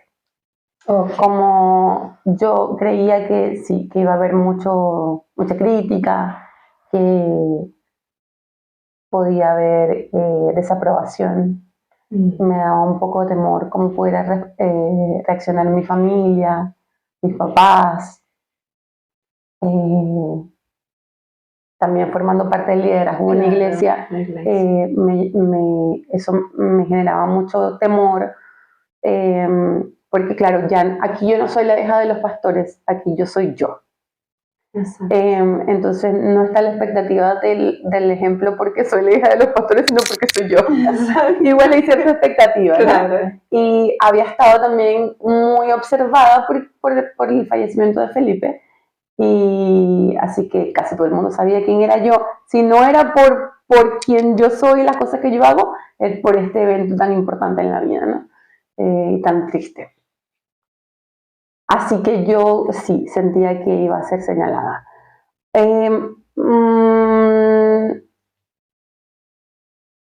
Como yo creía que sí, que iba a haber mucha crítica, que podía haber desaprobación. Me daba un poco de temor cómo pudiera reaccionar mi familia, mis papás. También formando parte del liderazgo en la iglesia, eso me generaba mucho temor, porque claro, ya aquí yo no soy la hija de los pastores, aquí yo soy yo. Entonces no está la expectativa del ejemplo porque soy la hija de los pastores, sino porque soy yo. Igual hay cierta expectativa, claro. Y había estado también muy observada por el fallecimiento de Felipe. Y así que casi todo el mundo sabía quién era yo. Si no era por quien yo soy y las cosas que yo hago, es por este evento tan importante en la vida, ¿no? Y tan triste. Así que yo sí sentía que iba a ser señalada.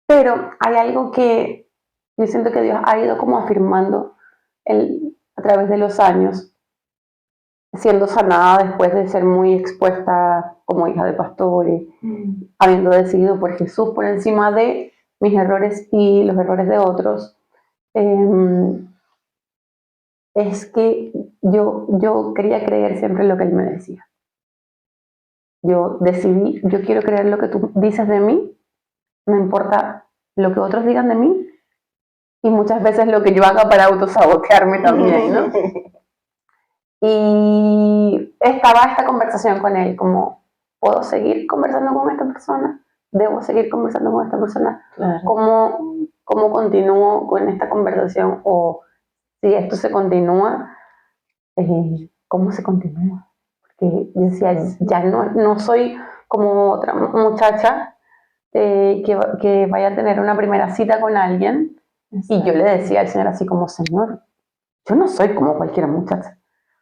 Pero hay algo que yo siento que Dios ha ido como afirmando a través de los años, siendo sanada después de ser muy expuesta como hija de pastores, habiendo decidido por Jesús por encima de mis errores y los errores de otros, es que yo quería creer siempre lo que Él me decía. Yo decidí, yo quiero creer lo que tú dices de mí, no importa lo que otros digan de mí, y muchas veces lo que yo haga para autosabotearme también, ¿no? Y estaba esta conversación con él, como, ¿puedo seguir conversando con esta persona? ¿Debo seguir conversando con esta persona? Claro. ¿Cómo continúo con esta conversación? O si esto se continúa, ¿cómo se continúa? Porque yo decía, ya no soy como otra muchacha que vaya a tener una primera cita con alguien. Exacto. Y yo le decía al Señor así como, Señor, yo no soy como cualquier muchacha.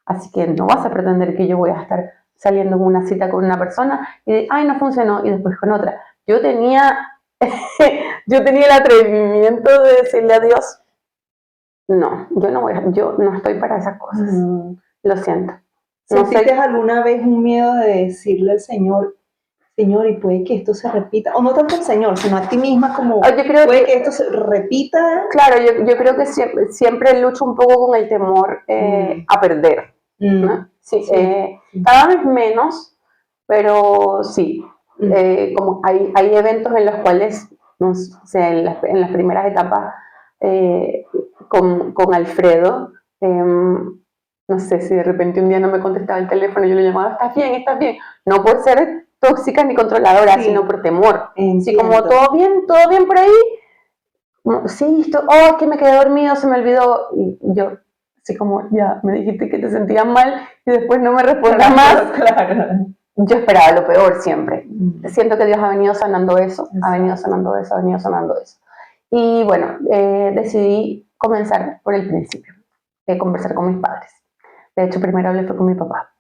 Así que no vas a pretender que yo voy a estar saliendo en una cita con una persona y ay, no funcionó, y después con otra. Yo tenía el atrevimiento de decirle a Dios, no, yo no estoy para esas cosas. Lo siento. ¿Sentiste alguna vez un miedo de decirle al Señor, Señor, y puede que esto se repita? O no tanto al Señor, sino a ti misma, como puede que esto se repita. Claro, yo creo que siempre lucho un poco con el temor a perder. ¿No? Sí, cada vez menos, pero sí. Como hay eventos en los cuales, no sé, en las primeras etapas con Alfredo, no sé si de repente un día no me contestaba el teléfono, yo le llamaba, ¿estás bien? ¿Estás bien? No por ser tóxica ni controladora, sí, sino por temor. Sí, como todo bien por ahí. Sí, es que me quedé dormido, se me olvidó. Y yo, así como, ya, me dijiste que te sentías mal y después no me respondas más. Claro. Yo esperaba lo peor siempre. Siento que Dios ha venido sanando eso, exacto, ha venido sanando eso. Y bueno, decidí comenzar por el principio, conversar con mis padres. De hecho, primero hablé con mi papá.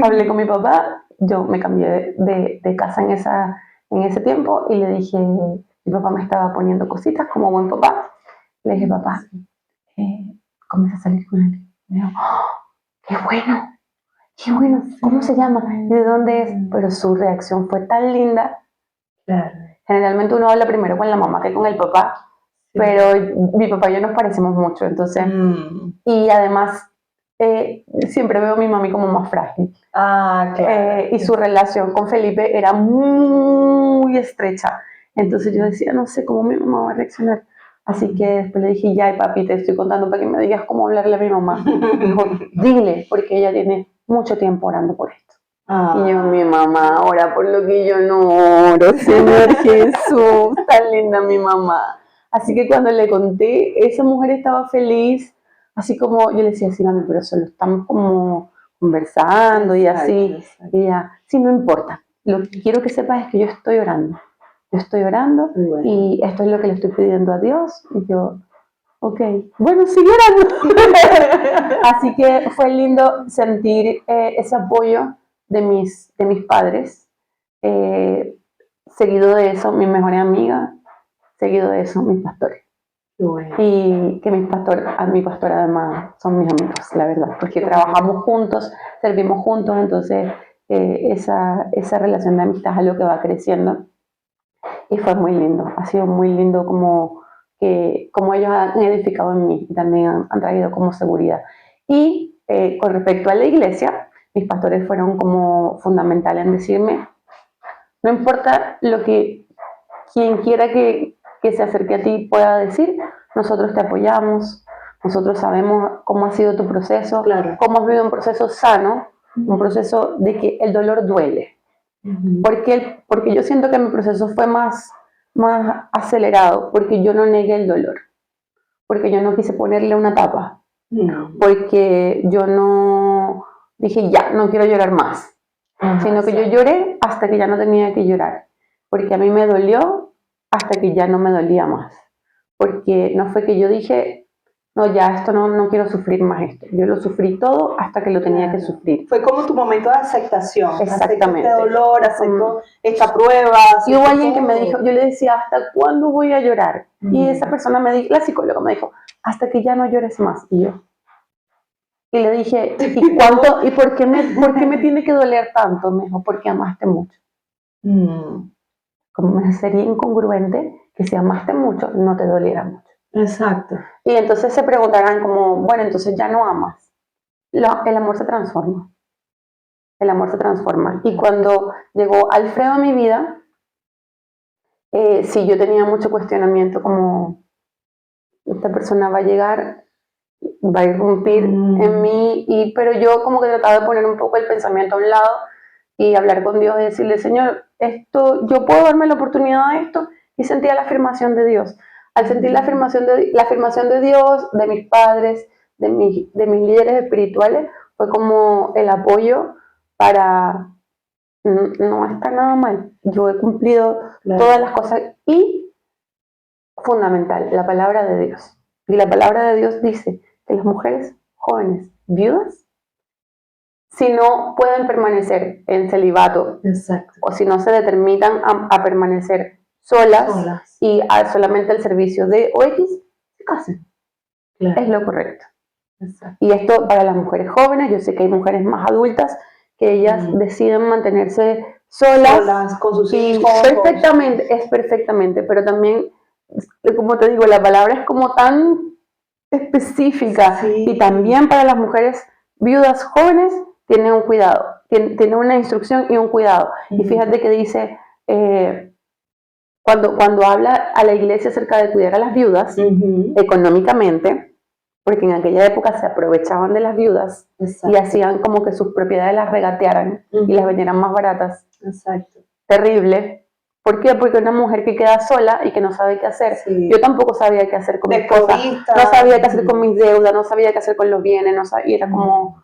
Hablé con mi papá yo me cambié de casa en ese tiempo y le dije, mi papá me estaba poniendo cositas como buen papá. Le dije, papá, comienza a salir con él. Me dijo, ¡oh, qué bueno, ¿cómo se llama? ¿De dónde es? Pero su reacción fue tan linda. Claro. Generalmente uno habla primero con la mamá que con el papá, pero mi papá y yo nos parecemos mucho, entonces, y además siempre veo a mi mami como más frágil. Claro. Y su relación con Felipe era muy estrecha, entonces yo decía, no sé cómo mi mamá va a reaccionar. Así que después le dije, ya, papi, te estoy contando para que me digas cómo hablarle a mi mamá. Dijo, dile, porque ella tiene mucho tiempo orando por esto. Y yo, mi mamá ora por lo que yo no oro, Señor Jesús, tan linda mi mamá. Así que cuando le conté, esa mujer estaba feliz, así como yo le decía, sí, mami, pero solo estamos como conversando y así. Exacto. Y ella, sí, no importa, lo que quiero que sepas es que yo estoy orando. Yo estoy orando y esto es lo que le estoy pidiendo a Dios. Y yo, ok, bueno, sigue orando. Así que fue lindo sentir ese apoyo de mis padres. Seguido de eso, mi mejor amiga. Seguido de eso, mis pastores. Bueno. Y que mi pastor además son mis amigos, la verdad, porque trabajamos juntos, servimos juntos, entonces esa relación de amistad es algo que va creciendo. Y fue muy lindo, ha sido muy lindo como ellos han edificado en mí y también han traído como seguridad. Y con respecto a la iglesia, mis pastores fueron como fundamentales en decirme, no importa lo que quien quiera que se acerque a ti pueda decir, nosotros te apoyamos, nosotros sabemos cómo ha sido tu proceso, claro, cómo has vivido un proceso sano, un proceso de que el dolor duele. Porque yo siento que mi proceso fue más acelerado, porque yo no negué el dolor, porque yo no quise ponerle una tapa, porque yo no dije ya, no quiero llorar más, sino que yo lloré hasta que ya no tenía que llorar, porque a mí me dolió hasta que ya no me dolía más, porque no fue que yo dije, no, ya esto no quiero sufrir más esto. Yo lo sufrí todo hasta que lo tenía que sufrir. Fue como tu momento de aceptación. Exactamente. Acepto este dolor, acepto esta prueba. Y hubo alguien que me dijo, yo le decía, ¿hasta cuándo voy a llorar? Y esa persona me dijo, la psicóloga me dijo, hasta que ya no llores más. Y yo. Y le dije, ¿y cuánto? ¿Y por qué me tiene que doler tanto? Me dijo, porque amaste mucho. Como me sería incongruente que si amaste mucho, no te doliera mucho. Exacto. Y entonces se preguntarán como, bueno, entonces ya no amas. El amor se transforma. El amor se transforma. Y cuando llegó Alfredo a mi vida, sí, yo tenía mucho cuestionamiento como, esta persona va a llegar, va a irrumpir en mí, pero yo como que trataba de poner un poco el pensamiento a un lado y hablar con Dios y decirle, Señor, yo puedo darme la oportunidad de esto, y sentía la afirmación de Dios. Al sentir la afirmación de Dios, de mis padres, de mis líderes espirituales, fue como el apoyo para, no está nada mal, yo he cumplido todas las cosas, y fundamental, la palabra de Dios. Y la palabra de Dios dice que las mujeres jóvenes, viudas, si no pueden permanecer en celibato, o si no se determinan a permanecer solas y solamente al servicio de OX, se casen. Es lo correcto. Y esto para las mujeres jóvenes, yo sé que hay mujeres más adultas que ellas deciden mantenerse solas con sus hijos. Perfectamente, pero también, como te digo, la palabra es como tan específica, y también para las mujeres viudas jóvenes tiene un cuidado, tiene una instrucción y un cuidado. Y fíjate que dice, cuando habla a la iglesia acerca de cuidar a las viudas económicamente, porque en aquella época se aprovechaban de las viudas y hacían como que sus propiedades las regatearan y las vendieran más baratas. Terrible. ¿Por qué? Porque una mujer que queda sola y que no sabe qué hacer. Yo tampoco sabía qué hacer con mis cosas, no sabía qué hacer con mis deudas, no sabía qué hacer con los bienes, no sabía, era como,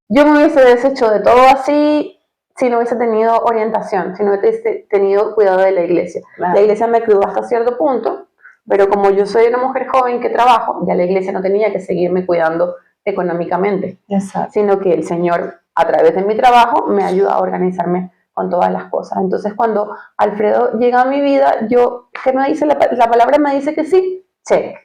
yo me hubiese deshecho de todo así si no hubiese tenido orientación, si no hubiese tenido cuidado de la iglesia. La iglesia me cuidó hasta cierto punto, pero como yo soy una mujer joven que trabajo, ya la iglesia no tenía que seguirme cuidando económicamente, sino que el Señor a través de mi trabajo me ayuda a organizarme con todas las cosas. Entonces, cuando Alfredo llega a mi vida, ¿qué me dice? La palabra me dice que sí, check.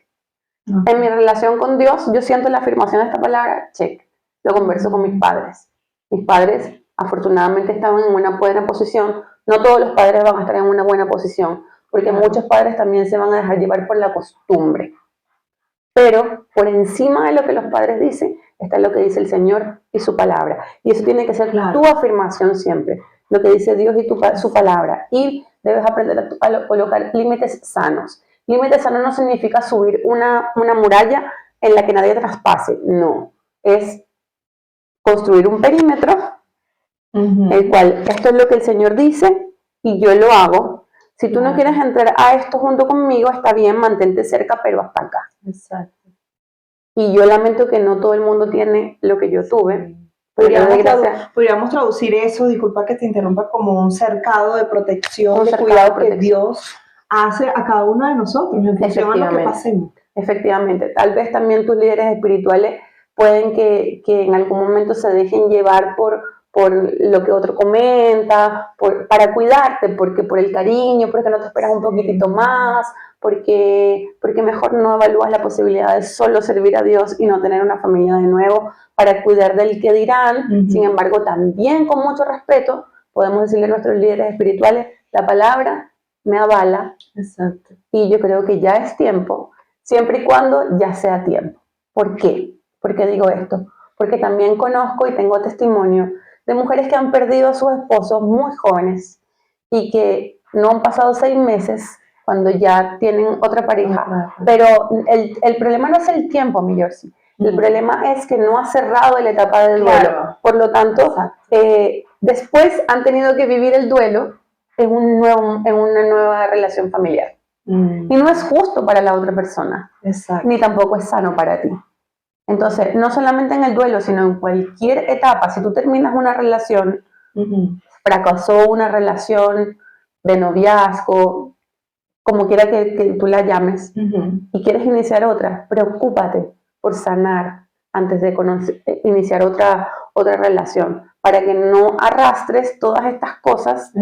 En mi relación con Dios, yo siento la afirmación de esta palabra, check. Lo converso con mis padres. Mis padres, afortunadamente, estaban en una buena posición. No todos los padres van a estar en una buena posición, porque muchos padres también se van a dejar llevar por la costumbre. Pero por encima de lo que los padres dicen, está lo que dice el Señor y su palabra. Y eso tiene que ser tu afirmación siempre, lo que dice Dios y su palabra. Y debes aprender a colocar límites sanos. Límites sanos no significa subir una muralla en la que nadie traspase. No, es construir un perímetro, el cual esto es lo que el Señor dice y yo lo hago. Si tú no quieres entrar a esto junto conmigo, está bien, mantente cerca, pero hasta acá. Exacto. Y yo lamento que no todo el mundo tiene lo que yo tuve. Podríamos traducir eso, disculpa que te interrumpa, como un cercado de protección, de cuidado que Dios hace a cada uno de nosotros en función a lo que pasemos. Efectivamente. Tal vez también tus líderes espirituales pueden que en algún momento se dejen llevar por lo que otro comenta, para cuidarte, porque por el cariño, porque no te esperas un poquitito más, porque mejor no evalúas la posibilidad de solo servir a Dios y no tener una familia de nuevo para cuidar del que dirán. Sin embargo, también con mucho respeto podemos decirle a nuestros líderes espirituales, la palabra me avala. Exacto. Y yo creo que ya es tiempo, siempre y cuando ya sea tiempo. ¿Por qué? ¿Por qué digo esto? Porque también conozco y tengo testimonio de mujeres que han perdido a sus esposos muy jóvenes y que no han pasado 6 meses cuando ya tienen otra pareja. Pero el problema no es el tiempo, mi Yorsi. El problema es que no ha cerrado la etapa del duelo. Por lo tanto, después han tenido que vivir el duelo en una nueva relación familiar. Y no es justo para la otra persona. Exacto. Ni tampoco es sano para ti. Entonces, no solamente en el duelo, sino en cualquier etapa, si tú terminas una relación, fracasó una relación de noviazgo, como quiera que tú la llames, y quieres iniciar otra, preocúpate por sanar antes de iniciar otra relación, para que no arrastres todas estas cosas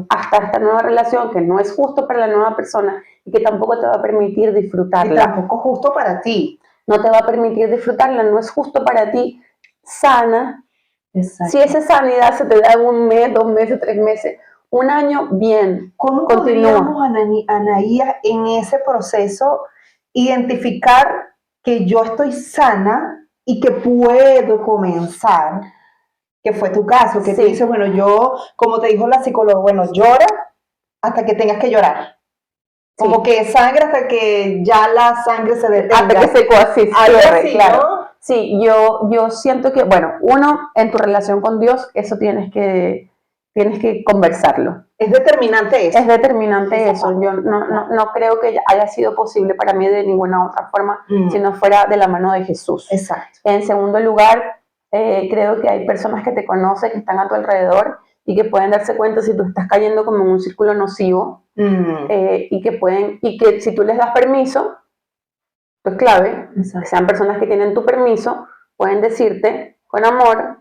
hasta esta nueva relación, que no es justo para la nueva persona y que tampoco te va a permitir disfrutarla. Y tampoco justo para ti. No te va a permitir disfrutarla, no es justo para ti. Sana. Exacto. Si esa sanidad se te da en 1 mes, 2 meses, 3 meses, 1 año, bien. ¿Cómo podríamos, Anaía, en ese proceso identificar que yo estoy sana y que puedo comenzar? Que fue tu caso, que tú dices, bueno, yo, como te dijo la psicóloga, bueno, llora hasta que tengas que llorar. Como que sangre hasta que ya la sangre se detenga. Hasta que se coaccione, claro. ¿No? Sí, yo siento que, bueno, uno, en tu relación con Dios, eso tienes que conversarlo. Es determinante eso. Es determinante eso. Yo no creo que haya sido posible para mí de ninguna otra forma, si no fuera de la mano de Jesús. Exacto. En segundo lugar, creo que hay personas que te conocen, que están a tu alrededor y que pueden darse cuenta si tú estás cayendo como en un círculo nocivo. Y que si tú les das permiso, pues clave, que sean personas que tienen tu permiso, pueden decirte con amor,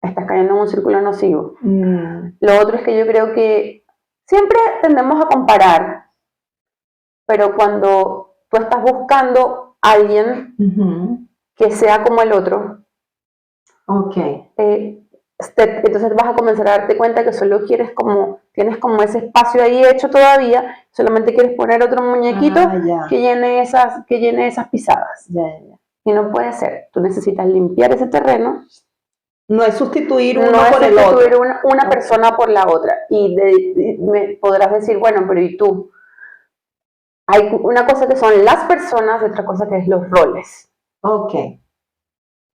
estás cayendo en un círculo nocivo. Lo otro es que yo creo que siempre tendemos a comparar, pero cuando tú estás buscando a alguien que sea como el otro, entonces vas a comenzar a darte cuenta que solo tienes como ese espacio ahí hecho todavía, solamente quieres poner otro muñequito que llene esas pisadas. Y no puede ser, tú necesitas limpiar ese terreno. No es sustituir uno por el otro. No es sustituir una persona por la otra. Y me podrás decir, bueno, pero ¿y tú? Hay una cosa que son las personas y otra cosa que es los roles.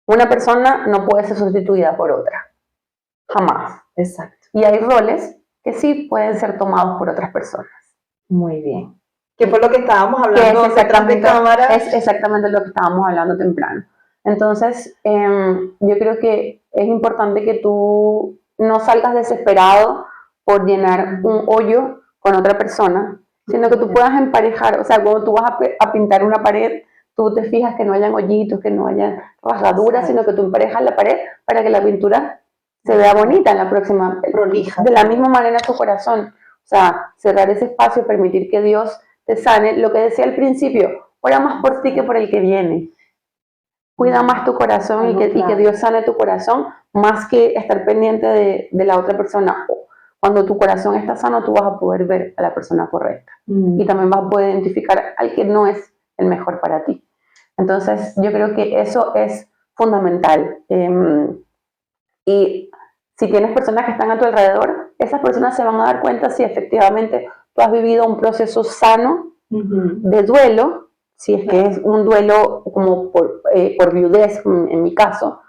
Una persona no puede ser sustituida por otra. Jamás. Exacto. Y hay roles que sí pueden ser tomados por otras personas. Muy bien. ¿Qué fue lo que estábamos hablando detrás de cámara? Es exactamente lo que estábamos hablando temprano. Entonces, yo creo que es importante que tú no salgas desesperado por llenar un hoyo con otra persona, sino que tú puedas emparejar. O sea, cuando tú vas a pintar una pared, tú te fijas que no hayan hoyitos, que no hayan rasgaduras, sino que tú emparejas la pared para que la pintura se vea bonita en la próxima. Prolija. De la misma manera tu corazón. O sea, cerrar ese espacio, permitir que Dios te sane. Lo que decía al principio, ora más por ti que por el que viene. Cuida más tu corazón y que Dios sane tu corazón, más que estar pendiente de la otra persona. Cuando tu corazón está sano, tú vas a poder ver a la persona correcta. Y también vas a poder identificar al que no es el mejor para ti. Entonces, yo creo que eso es fundamental. Y si tienes personas que están a tu alrededor, esas personas se van a dar cuenta si efectivamente tú has vivido un proceso sano de duelo, si es que es un duelo como por viudez, en mi caso,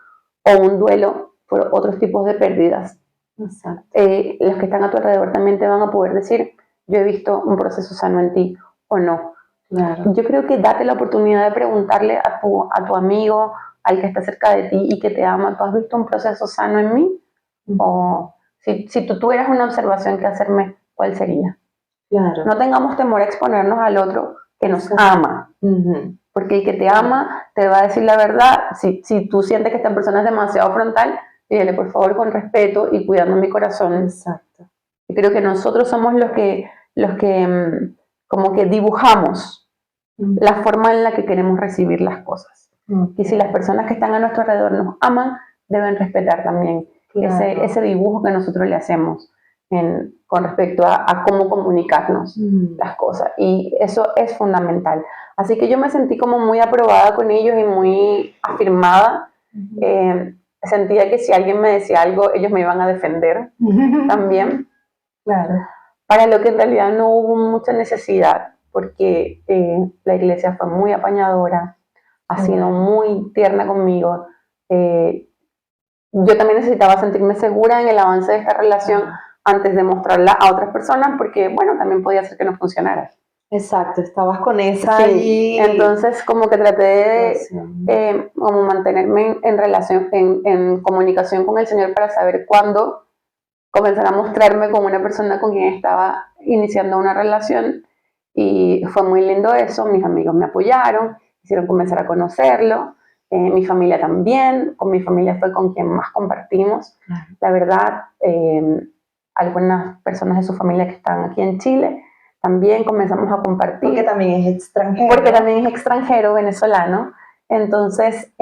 o un duelo por otros tipos de pérdidas. Los que están a tu alrededor también te van a poder decir, yo he visto un proceso sano en ti o no. Claro. Yo creo que date la oportunidad de preguntarle a tu amigo, al que está cerca de ti y que te ama, ¿tú has visto un proceso sano en mí? O si tú tuvieras una observación que hacerme, ¿cuál sería? Claro. No tengamos temor a exponernos al otro que nos ama. Porque el que te ama te va a decir la verdad. Si tú sientes que esta persona es demasiado frontal, dígale por favor con respeto y cuidando mi corazón. Exacto. Y creo que nosotros somos los que como que dibujamos la forma en la que queremos recibir las cosas. Y si las personas que están a nuestro alrededor nos aman, deben respetar también ese dibujo que nosotros le hacemos con respecto a cómo comunicarnos las cosas. Y eso es fundamental. Así que yo me sentí como muy aprobada con ellos y muy afirmada. Sentía que si alguien me decía algo, ellos me iban a defender también. Claro. Para lo que en realidad no hubo mucha necesidad, porque la iglesia fue muy apañadora, ha sido muy tierna conmigo. Yo también necesitaba sentirme segura en el avance de esta relación antes de mostrarla a otras personas, porque, bueno, también podía ser que no funcionara. Exacto, estabas con esa sí, entonces como que traté de como mantenerme en relación, en comunicación con el Señor para saber cuándo comenzar a mostrarme con una persona con quien estaba iniciando una relación. Y fue muy lindo eso, mis amigos me apoyaron, hicieron comenzar a conocerlo, mi familia también, con mi familia fue con quien más compartimos. La verdad, algunas personas de su familia que están aquí en Chile, también comenzamos a compartir. Porque también es extranjero. Porque también es extranjero, venezolano. Entonces,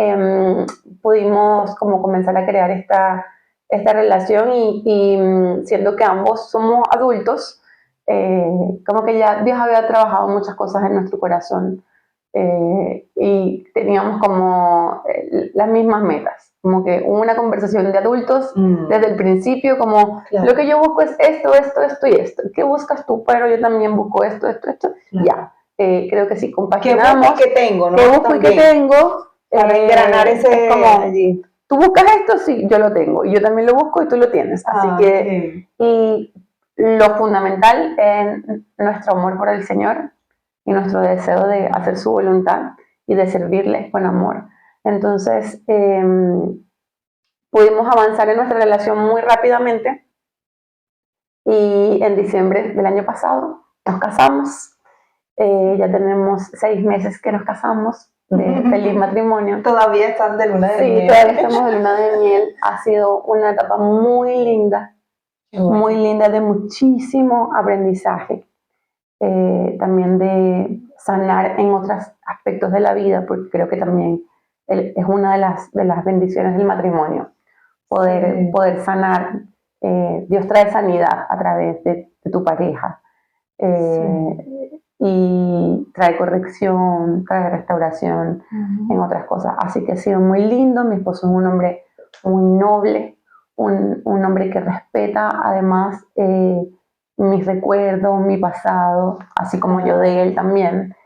pudimos como comenzar a crear esta relación y siendo que ambos somos adultos, como que ya Dios había trabajado muchas cosas en nuestro corazón y teníamos como las mismas metas, como que una conversación de adultos desde el principio, como lo que yo busco es esto, esto, esto y esto. ¿Qué buscas tú? Pero yo también busco esto, esto, esto. Ya. Creo que sí compaginamos. ¿Qué busco y qué tengo? ¿No? ¿Qué busco y qué tengo? Para engranar ese como, allí. Tú buscas esto, sí, yo lo tengo. Y yo también lo busco y tú lo tienes. Así que, y lo fundamental es nuestro amor por el Señor y nuestro deseo de hacer su voluntad y de servirle con amor. Entonces, pudimos avanzar en nuestra relación muy rápidamente y en diciembre del año pasado nos casamos. Ya tenemos 6 meses que nos casamos, de feliz matrimonio. ¿Todavía están de luna de miel? Sí, todavía estamos de luna de miel. Ha sido una etapa muy linda, muy linda, de muchísimo aprendizaje. También de sanar en otros aspectos de la vida, porque creo que también es una de las bendiciones del matrimonio, poder sanar. Dios trae sanidad a través de tu pareja. Y trae corrección, trae restauración en otras cosas. Así que ha sido muy lindo. Mi esposo es un hombre muy noble, un hombre que respeta además mis recuerdos, mi pasado, así como yo de él también.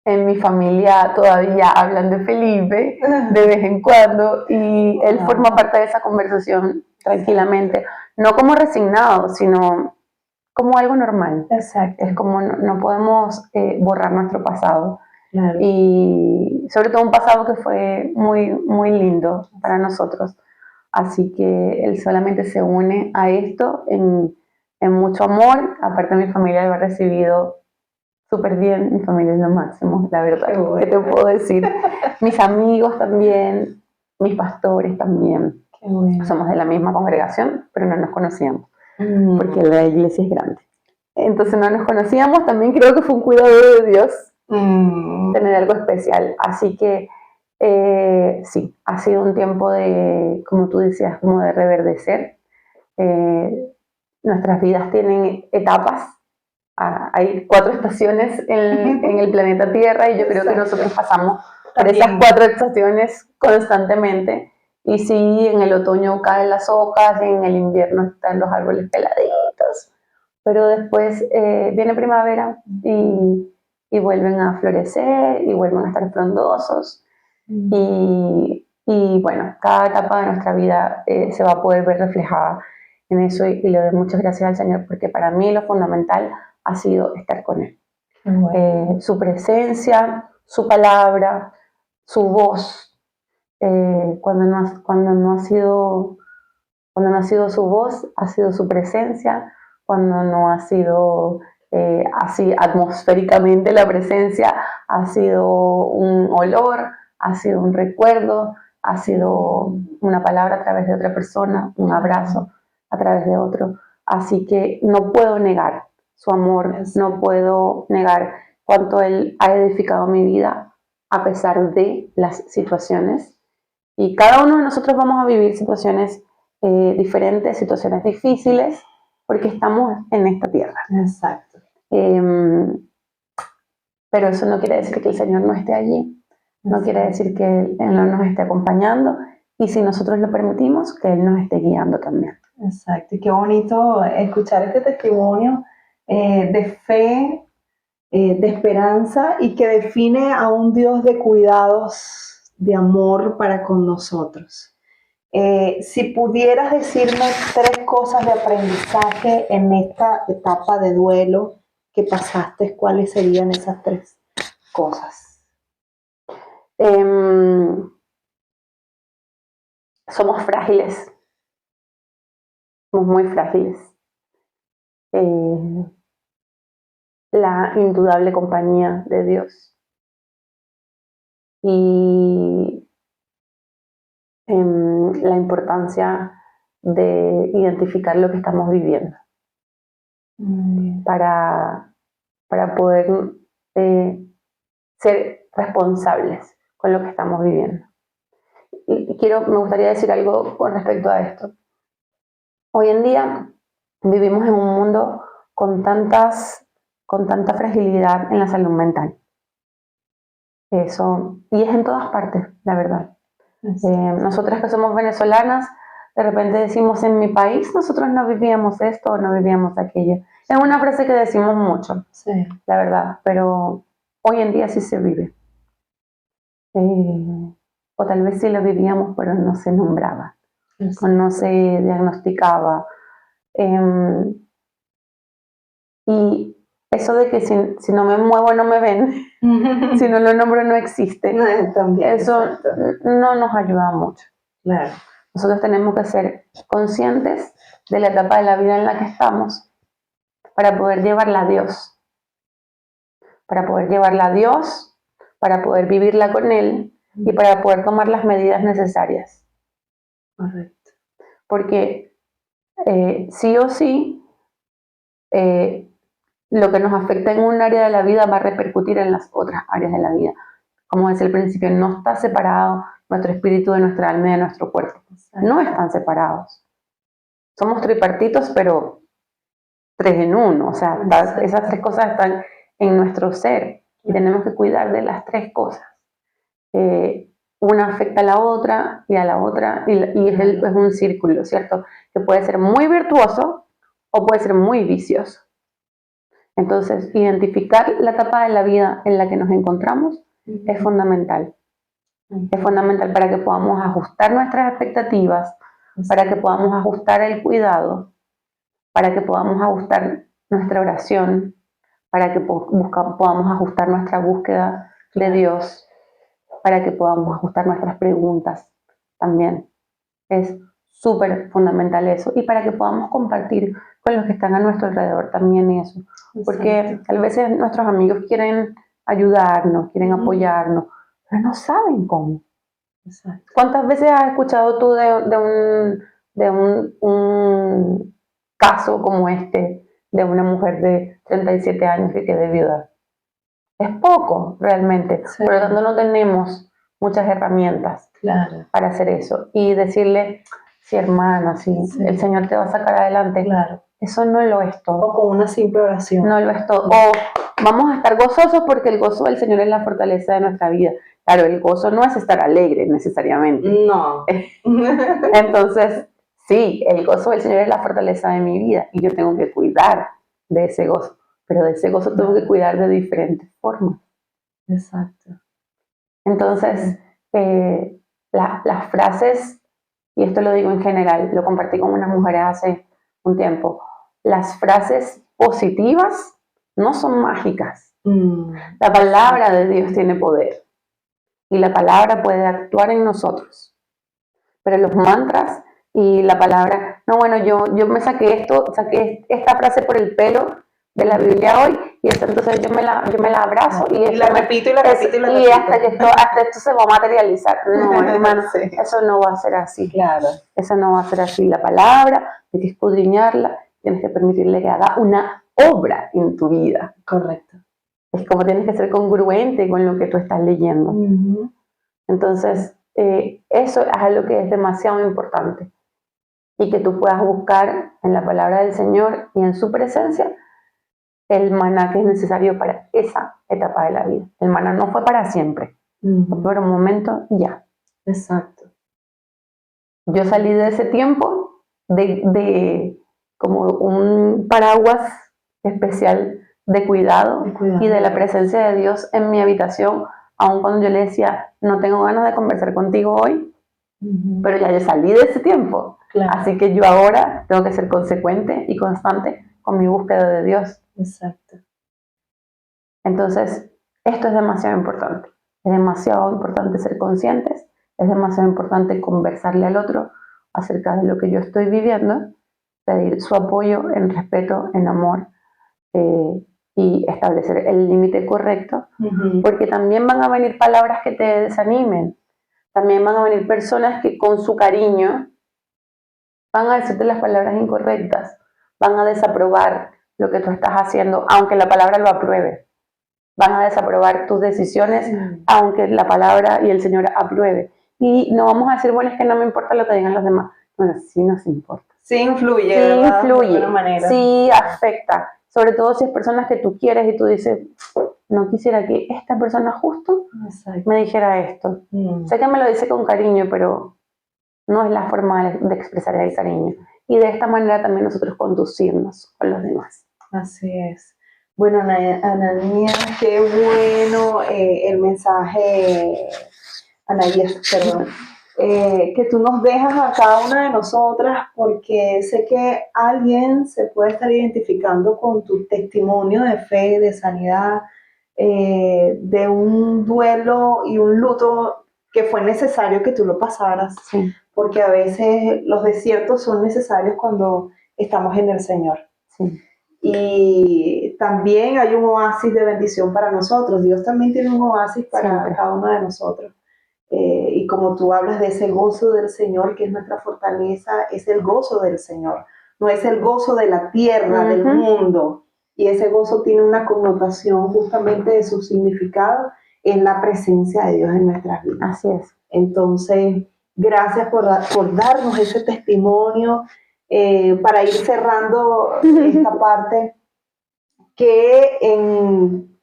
En mi familia todavía hablan de Felipe de vez en cuando y él forma parte de esa conversación tranquilamente, no como resignado, sino como algo normal. Exacto. Es como no podemos borrar nuestro pasado. Claro. Y sobre todo un pasado que fue muy, muy lindo para nosotros. Así que él solamente se une a esto en mucho amor. Aparte, mi familia lo ha recibido súper bien. Mi familia es lo máximo, la verdad. ¿Qué te puedo decir? Mis amigos también. mis pastores también. Qué bueno. Somos de la misma congregación, pero no nos conocíamos, porque la iglesia es grande. Entonces no nos conocíamos, también creo que fue un cuidado de Dios tener algo especial. Así que sí, ha sido un tiempo de, como tú decías, como de reverdecer. Nuestras vidas tienen etapas. Hay 4 estaciones en el planeta Tierra y yo creo que nosotros pasamos por esas 4 estaciones constantemente. Y sí, en el otoño caen las hojas, en el invierno están los árboles peladitos, pero después viene primavera y vuelven a florecer y vuelven a estar frondosos. Y bueno, cada etapa de nuestra vida se va a poder ver reflejada en eso y le doy muchas gracias al Señor porque para mí lo fundamental ha sido estar con Él. Bueno. Su presencia, su palabra, su voz. Cuando no ha sido su voz, ha sido su presencia. Cuando no ha sido así atmosféricamente la presencia, ha sido un olor, ha sido un recuerdo, ha sido una palabra a través de otra persona, un abrazo a través de otro. Así que no puedo negar su amor, no puedo negar cuánto Él ha edificado mi vida a pesar de las situaciones. Y cada uno de nosotros vamos a vivir situaciones diferentes, situaciones difíciles, porque estamos en esta tierra. Exacto. Pero eso no quiere decir que el Señor no esté allí, no quiere decir que Él no nos esté acompañando, y si nosotros lo permitimos, que Él nos esté guiando también. Exacto, y qué bonito escuchar este testimonio de fe, de esperanza, y que define a un Dios de cuidados, de amor para con nosotros. Si pudieras decirme 3 cosas de aprendizaje en esta etapa de duelo que pasaste, ¿cuáles serían esas 3 cosas? Somos frágiles, somos muy frágiles. La indudable compañía de Dios y la importancia de identificar lo que estamos viviendo para poder ser responsables con lo que estamos viviendo. Y me gustaría decir algo con respecto a esto. Hoy en día vivimos en un mundo con tanta fragilidad en la salud mental. Eso, y es en todas partes, la verdad. Nosotras que somos venezolanas, de repente decimos, en mi país nosotros no vivíamos esto o no vivíamos aquello. Es una frase que decimos mucho, sí, la verdad, pero hoy en día sí se vive. O tal vez sí lo vivíamos, pero no se nombraba, o no se diagnosticaba. Y eso de que si no me muevo no me ven, si no lo nombro no existe, también, eso exacto. no nos ayuda mucho. Claro. Nosotros tenemos que ser conscientes de la etapa de la vida en la que estamos para poder llevarla a Dios, para poder llevarla a Dios, para poder vivirla con Él y para poder tomar las medidas necesarias. Correcto. Porque sí o sí, lo que nos afecta en un área de la vida va a repercutir en las otras áreas de la vida. Como decía al principio, no está separado nuestro espíritu de nuestra alma y de nuestro cuerpo. No están separados. Somos tripartitos, pero 3 en 1. O sea, esas 3 cosas están en nuestro ser y tenemos que cuidar de las 3 cosas. Una afecta a la otra y es un círculo, ¿cierto? Que puede ser muy virtuoso o puede ser muy vicioso. Entonces, identificar la etapa de la vida en la que nos encontramos es fundamental. Es fundamental para que podamos ajustar nuestras expectativas, para que podamos ajustar el cuidado, para que podamos ajustar nuestra oración, para que podamos ajustar nuestra búsqueda de Dios, para que podamos ajustar nuestras preguntas también. Es súper fundamental eso. Y para que podamos compartir con los que están a nuestro alrededor también eso. Porque a veces nuestros amigos quieren ayudarnos, quieren apoyarnos, pero no saben cómo. Exacto. ¿Cuántas veces has escuchado tú un caso como este de una mujer de 37 años que quede viuda? Es poco, realmente. Sí. Por lo tanto, no tenemos muchas herramientas Claro. para hacer eso. Y decirle, sí, hermana, sí, el Señor te va a sacar adelante. Claro. Eso no lo es todo. O con una simple oración. No lo es todo. O vamos a estar gozosos porque el gozo del Señor es la fortaleza de nuestra vida. Claro, el gozo no es estar alegre necesariamente. No. Entonces, sí, el gozo del Señor es la fortaleza de mi vida y yo tengo que cuidar de ese gozo. Pero de ese gozo tengo que cuidar de diferentes formas. Exacto. Entonces, las frases, y esto lo digo en general, lo compartí con unas mujeres hace un tiempo, las frases positivas no son mágicas. La palabra de Dios tiene poder y la palabra puede actuar en nosotros. Pero los mantras y la palabra, no, bueno, yo me saqué esta frase por el pelo de la Biblia hoy y entonces yo me la abrazo y la repito y la repito y la y repito. hasta esto se va a materializar. No, hermano, Sí. eso no va a ser así. Claro. Eso no va a ser así. La palabra, hay que escudriñarla, tienes que permitirle que haga una obra en tu vida. Correcto. Es como tienes que ser congruente con lo que tú estás leyendo. Entonces, eso es algo que es demasiado importante y que tú puedas buscar en la palabra del Señor y en su presencia el maná que es necesario para esa etapa de la vida. El maná no fue para siempre, fue por un momento y ya. Exacto. Yo salí de ese tiempo de como un paraguas especial de cuidado y de la presencia de Dios en mi habitación, aun cuando yo le decía, no tengo ganas de conversar contigo hoy, pero ya yo salí de ese tiempo. Claro. Así que yo ahora tengo que ser consecuente y constante con mi búsqueda de Dios. Exacto. Entonces, esto es demasiado importante. Es demasiado importante ser conscientes, es demasiado importante conversarle al otro acerca de lo que yo estoy viviendo, pedir su apoyo en respeto, en amor, y establecer el límite correcto, porque también van a venir palabras que te desanimen, también van a venir personas que con su cariño van a decirte las palabras incorrectas, van a desaprobar lo que tú estás haciendo, aunque la palabra lo apruebe. Van a desaprobar tus decisiones, aunque la palabra y el Señor apruebe. Y no vamos a decir, bueno, es que no me importa lo que digan los demás. Bueno, sí nos importa. Sí influye, sí ¿verdad? Influye, de alguna manera. Sí afecta. Sobre todo si es personas que tú quieres y tú dices, no quisiera que esta persona justo me dijera esto. Sé que me lo dice con cariño, pero no es la forma de expresar el cariño. Y de esta manera también nosotros conducirnos con los demás. Así es. Bueno, Ananías, qué bueno el mensaje, Anaías, perdón, que tú nos dejas a cada una de nosotras, porque sé que alguien se puede estar identificando con tu testimonio de fe, de sanidad, de un duelo y un luto que fue necesario que tú lo pasaras, porque a veces los desiertos son necesarios cuando estamos en el Señor. Y también hay un oasis de bendición para nosotros. Dios también tiene un oasis para cada uno de nosotros. Y como tú hablas de ese gozo del Señor, que es nuestra fortaleza, es el gozo del Señor. No es el gozo de la tierra, del mundo. Y ese gozo tiene una connotación justamente de su significado en la presencia de Dios en nuestras vidas. Así es. Entonces, gracias por darnos ese testimonio. Para ir cerrando esta parte, que en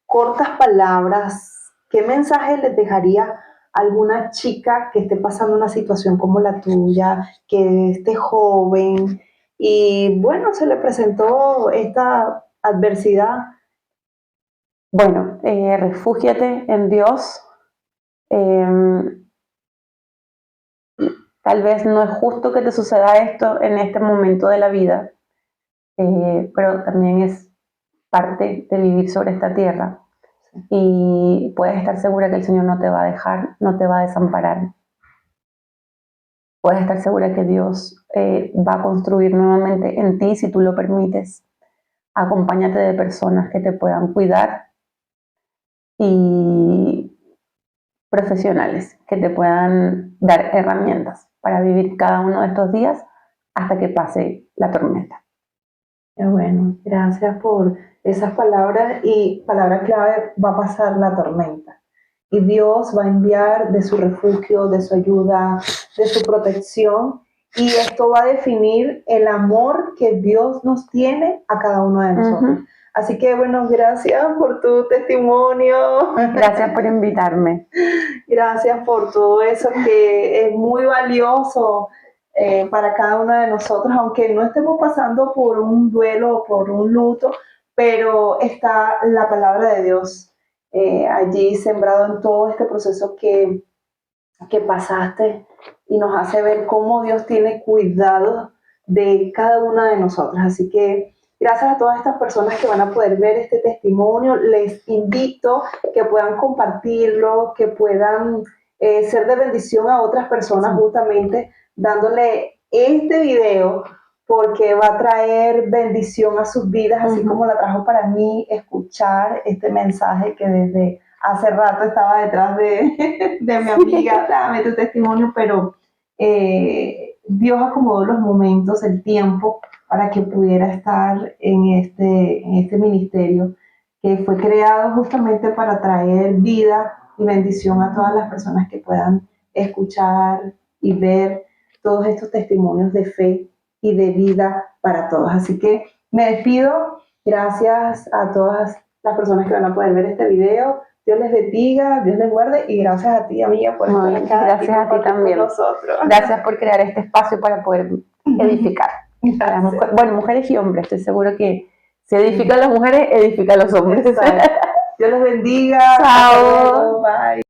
cortas palabras, ¿qué mensaje les dejaría a alguna chica que esté pasando una situación como la tuya, que esté joven y bueno, se le presentó esta adversidad? Bueno, refúgiate en Dios. Tal vez no es justo que te suceda esto en este momento de la vida, pero también es parte de vivir sobre esta tierra. Y puedes estar segura que el Señor no te va a dejar, no te va a desamparar. Puedes estar segura que Dios va a construir nuevamente en ti si tú lo permites. Acompáñate de personas que te puedan cuidar y profesionales que te puedan dar herramientas para vivir cada uno de estos días hasta que pase la tormenta. Qué bueno, gracias por esas palabras y palabra clave, va a pasar la tormenta. Y Dios va a enviar de su refugio, de su ayuda, de su protección. Y esto va a definir el amor que Dios nos tiene a cada uno de nosotros. Así que bueno, gracias por tu testimonio. Gracias por invitarme. Gracias por todo eso que es muy valioso para cada uno de nosotros, aunque no estemos pasando por un duelo o por un luto, pero está la palabra de Dios allí sembrado en todo este proceso que pasaste y nos hace ver cómo Dios tiene cuidado de cada una de nosotras. Así que gracias a todas estas personas que van a poder ver este testimonio, les invito que puedan compartirlo, que puedan ser de bendición a otras personas, justamente dándole este video, porque va a traer bendición a sus vidas, así como la trajo para mí escuchar este mensaje que desde hace rato estaba detrás de mi amiga, dame tu testimonio, pero Dios acomodó los momentos, el tiempo, para que pudiera estar en este ministerio, que fue creado justamente para traer vida y bendición a todas las personas que puedan escuchar y ver todos estos testimonios de fe y de vida para todos. Así que me despido, gracias a todas las personas que van a poder ver este video. Dios les bendiga, Dios les guarde y gracias a ti, amiga, por estar acá. Gracias a ti también. Nosotros. Gracias por crear este espacio para poder edificar. Bueno, mujeres y hombres, estoy seguro que si edifican las mujeres, edifican los hombres. Dios les bendiga. Chao. Bye.